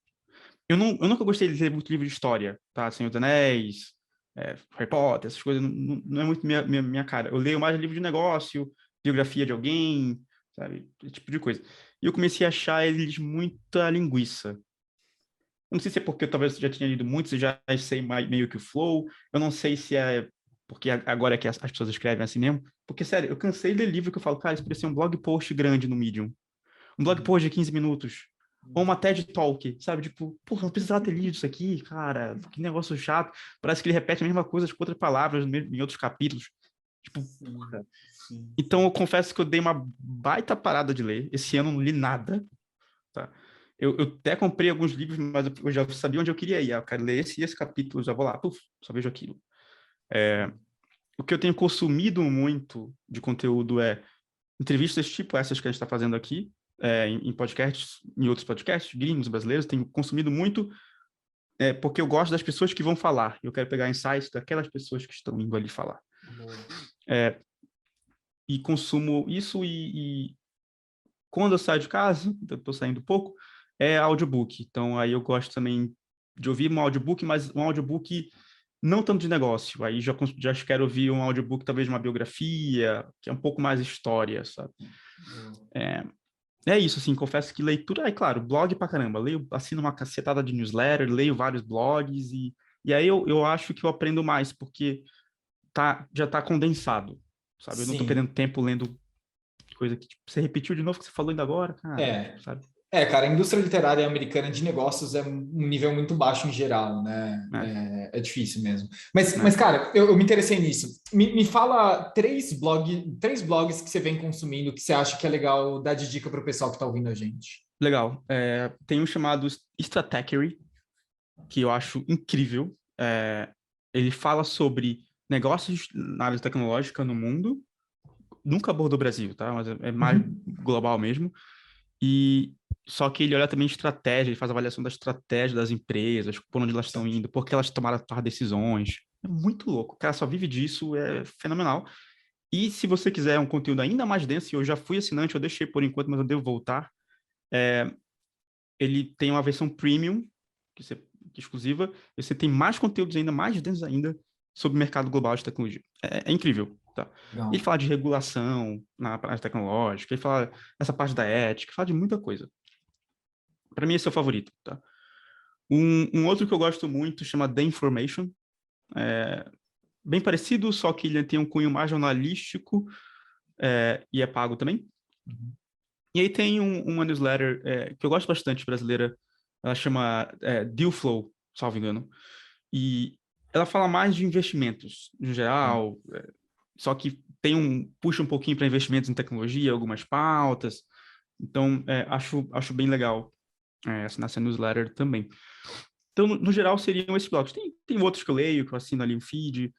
Eu nunca gostei de ler muito livro de história, tá? Senhor dos Anéis, Harry Potter, essas coisas, não é muito minha cara. Eu leio mais livro de negócio, biografia de alguém, sabe? Esse tipo de coisa. E eu comecei a achar eles muita linguiça. Eu não sei se é porque eu talvez já tinha lido muitos e já sei meio que o flow. Eu não sei se é porque agora é que as pessoas escrevem assim mesmo. Porque, sério, eu cansei de ler livro que eu falo, cara, isso parecia um blog post grande no Medium. Um blog post de 15 minutos. Ou uma TED Talk, sabe? Tipo, porra, não precisava ter lido isso aqui, cara. Que negócio chato. Parece que ele repete a mesma coisa com outras palavras em outros capítulos. Tipo,
Sim,
porra.
sim.
Então eu confesso que eu dei uma baita parada de ler. Esse ano eu não li nada, tá? Eu até comprei alguns livros, mas eu já sabia onde eu queria ir. Eu quero ler esse e esse capítulo, já vou lá, puf, só vejo aquilo. O que eu tenho consumido muito de conteúdo é entrevistas tipo essas que a gente está fazendo aqui, em podcasts, em outros podcasts, gringos, brasileiros, tenho consumido muito, porque eu gosto das pessoas que vão falar. Eu quero pegar insights daquelas pessoas que estão indo ali falar.
Boa.
É, e consumo isso e quando eu saio de casa, eu estou saindo pouco, é audiobook. Então, aí eu gosto também de ouvir um audiobook, mas um audiobook não tanto de negócio. Aí já quero ouvir um audiobook, talvez de uma biografia, que é um pouco mais história, sabe?
Boa.
É isso, assim, confesso que leitura, é claro, blog pra caramba, leio, assino uma cacetada de newsletter, leio vários blogs e aí eu acho que eu aprendo mais, porque já tá condensado, sabe? Eu não tô perdendo
Sim.
tempo lendo coisa que tipo, você repetiu de novo o que você falou ainda agora, cara, tipo,
É,
sabe?
Cara, a indústria literária americana de negócios é um nível muito baixo em geral, né?
né?
É difícil mesmo. Mas
Né?
cara, eu me interessei nisso. Me fala três blogs que você vem consumindo que você acha que é legal dar de dica para o pessoal que está ouvindo a gente.
Legal. Tem um chamado Stratechery, que eu acho incrível. Ele fala sobre negócios na área tecnológica no mundo. Nunca abordou o Brasil, tá? Mas é mais
Uhum.
global mesmo. E só que ele olha também estratégia, ele faz avaliação da estratégia das empresas, por onde elas estão
Certo.
indo, por que elas tomaram as decisões. É muito louco. O cara só vive disso, é fenomenal. E se você quiser um conteúdo ainda mais denso, e eu já fui assinante, eu deixei por enquanto, mas eu devo voltar. Ele tem uma versão premium, que é exclusiva, e você tem mais conteúdos ainda, mais densos ainda, sobre o mercado global de tecnologia. É incrível, tá? Ele
Legal.
fala de regulação na parte tecnológica, ele fala essa parte da ética, fala de muita coisa. Para mim, esse é o favorito, tá? Um outro que eu gosto muito chama The Information. É bem parecido, só que ele tem um cunho mais jornalístico e é pago também.
Uhum.
E aí tem uma newsletter que eu gosto bastante, brasileira. Ela chama Deal Flow, salvo engano. E ela fala mais de investimentos, no
Tá.
geral, só que puxa um pouquinho para investimentos em tecnologia, algumas pautas. Então, acho bem legal assinar essa newsletter também. Então, no geral, seriam esses blogs. Tem outros que eu leio, que eu assino ali um feed,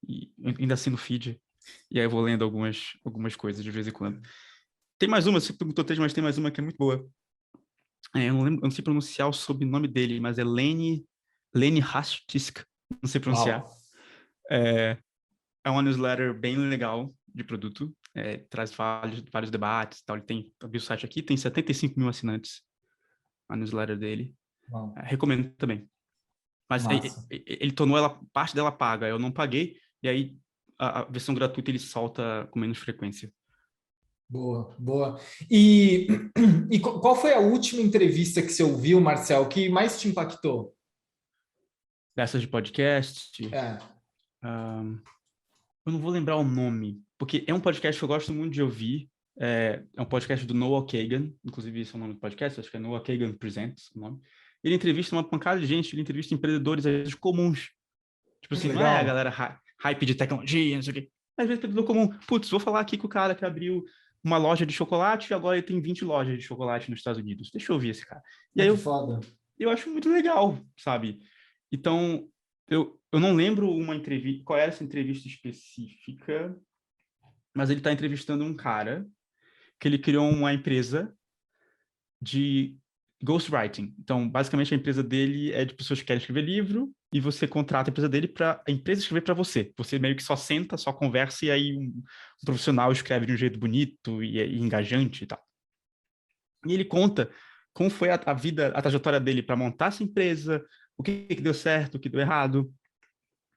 e ainda assino feed, e aí eu vou lendo algumas coisas de vez em quando. Tem mais uma, você perguntou três, mas tem mais uma que é muito boa. Eu não lembro, eu não sei pronunciar o sobrenome dele, mas é Leni Hastisk, não sei pronunciar.
Uau.
É, é uma newsletter bem legal de produto, traz vários debates e tal. Ele tem, eu vi o site aqui, tem 75 mil assinantes, a newsletter dele.
Uau.
Recomendo também. Mas
Massa.
ele tornou parte dela paga, eu não paguei, e aí a versão gratuita ele solta com menos frequência.
Boa, boa. E, e qual foi a última entrevista que você ouviu, Marcel, que mais te impactou?
Dessas de podcast,
É.
eu não vou lembrar o nome, porque é um podcast que eu gosto muito de ouvir. É um podcast do Noah Kagan, inclusive esse é o nome do podcast, acho que é Noah Kagan Presents o nome. Ele entrevista uma pancada de gente, ele entrevista empreendedores, às vezes comuns. Tipo
Que
assim, não é a
legal.
galera hype de tecnologia, não sei o quê. Às vezes empreendedor comum, putz, vou falar aqui com o cara que abriu uma loja de chocolate e agora ele tem 20 lojas de chocolate nos Estados Unidos. Deixa eu ouvir esse cara. E
Ah,
aí
que
eu
foda.
eu acho muito legal, sabe? Então, eu não lembro uma entrevista, qual era essa entrevista específica, mas ele está entrevistando um cara que ele criou uma empresa de ghostwriting. Então, basicamente, a empresa dele é de pessoas que querem escrever livro e você contrata a empresa dele para a empresa escrever para você. Você meio que só senta, só conversa e aí um profissional escreve de um jeito bonito e engajante e tal. E ele conta como foi a vida, a trajetória dele para montar essa empresa, o que deu certo, o que deu errado.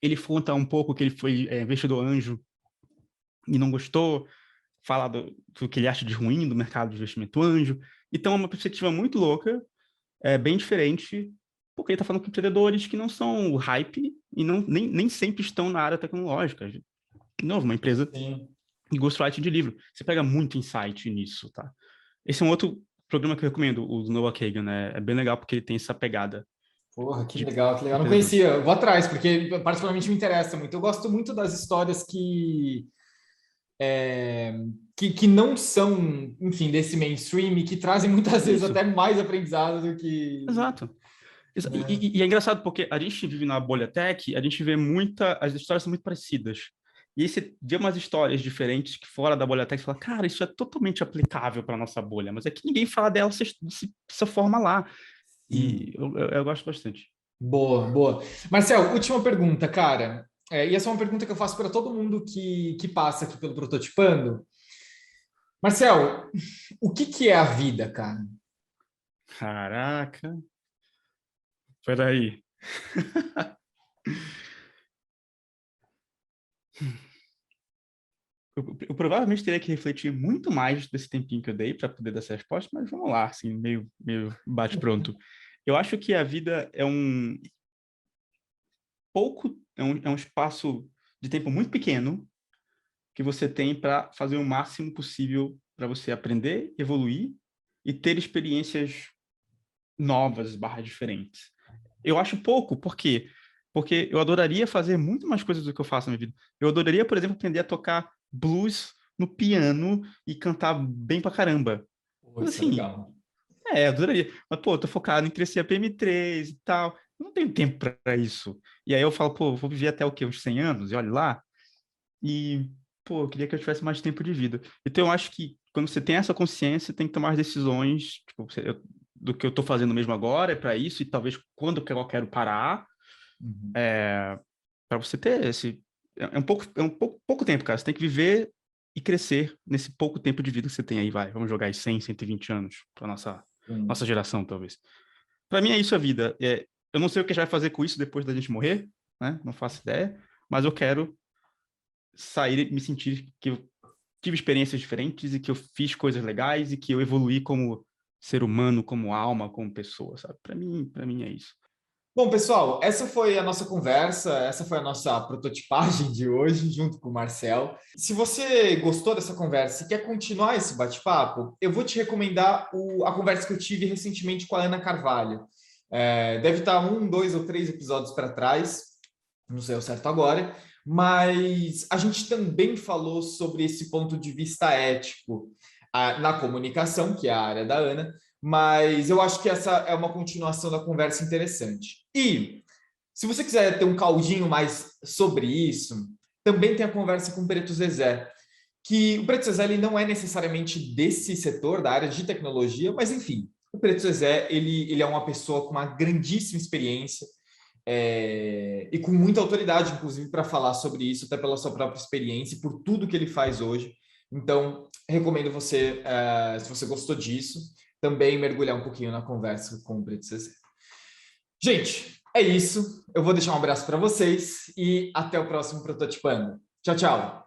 Ele conta um pouco que ele foi investidor anjo e não gostou, fala do que ele acha de ruim do mercado de investimento anjo. Então, é uma perspectiva muito louca, bem diferente, porque ele está falando com empreendedores que não são hype e nem sempre estão na área tecnológica. De novo, uma empresa
Sim.
de ghostwriting de livro. Você pega muito insight nisso, tá? Esse é um outro programa que eu recomendo, o do Noah Kagan, né? É bem legal porque ele tem essa pegada
Porra, que
de
legal, que legal. Não
empreendedores.
conhecia. Eu vou atrás, porque particularmente me interessa muito. Eu gosto muito das histórias que não são, enfim, desse mainstream e que trazem muitas vezes
Isso,
até mais aprendizado do que,
exato.
né?
E é engraçado porque a gente vive na bolha tech, a gente vê as histórias são muito parecidas. E aí você vê umas histórias diferentes que fora da bolha tech, você fala, cara, isso é totalmente aplicável para nossa bolha, mas é que ninguém fala dela dessa forma lá. E
Sim.
eu gosto bastante.
Boa, boa. Marcel, última pergunta, cara. E essa é uma pergunta que eu faço para todo mundo que passa aqui pelo Prototipando. Marcel, o que é a vida, cara?
Caraca, peraí. Eu provavelmente teria que refletir muito mais desse tempinho que eu dei para poder dar essa resposta, mas vamos lá, assim, meio bate-pronto. Eu acho que a vida é um espaço de tempo muito pequeno que você tem para fazer o máximo possível para você aprender, evoluir e ter experiências novas, diferentes. Eu acho pouco, por quê? Porque eu adoraria fazer muito mais coisas do que eu faço na minha vida. Eu adoraria, por exemplo, aprender a tocar blues no piano e cantar bem pra caramba.
Pô,
Mas
isso é
assim,
legal.
eu adoraria. Mas, pô, eu tô focado em crescer a PM3 e tal. Eu não tenho tempo para isso. E aí eu falo, pô, vou viver até o quê? Uns 100 anos? E olha lá. E, pô, eu queria que eu tivesse mais tempo de vida. Então, eu acho que quando você tem essa consciência, tem que tomar as decisões, tipo, do que eu tô fazendo mesmo agora, é para isso, e talvez quando que eu quero parar,
Uhum.
para você ter esse. Pouco tempo, cara. Você tem que viver e crescer nesse pouco tempo de vida que você tem aí, vai. Vamos jogar aí 100, 120 anos para nossa
Sim.
geração, talvez. Para mim é isso a vida. Eu não sei o que a gente vai fazer com isso depois da gente morrer, né? Não faço ideia, mas eu quero sair e me sentir que eu tive experiências diferentes e que eu fiz coisas legais e que eu evoluí como ser humano, como alma, como pessoa, sabe? Para mim é isso.
Bom, pessoal, essa foi a nossa conversa, essa foi a nossa prototipagem de hoje, junto com o Marcel. Se você gostou dessa conversa e quer continuar esse bate-papo, eu vou te recomendar a conversa que eu tive recentemente com a Ana Carvalho. Deve estar 1, 2 ou 3 episódios para trás, não sei o certo agora, mas a gente também falou sobre esse ponto de vista ético na comunicação, que é a área da Ana, mas eu acho que essa é uma continuação da conversa interessante. E se você quiser ter um caldinho mais sobre isso, também tem a conversa com o Preto Zezé, que o Preto Zezé ele não é necessariamente desse setor, da área de tecnologia, mas enfim, o Preto Zezé ele é uma pessoa com uma grandíssima experiência e com muita autoridade, inclusive, para falar sobre isso, até pela sua própria experiência e por tudo que ele faz hoje. Então, recomendo você, se você gostou disso, também mergulhar um pouquinho na conversa com o Preto Zezé. Gente, é isso. Eu vou deixar um abraço para vocês e até o próximo Prototipando. Tchau, tchau.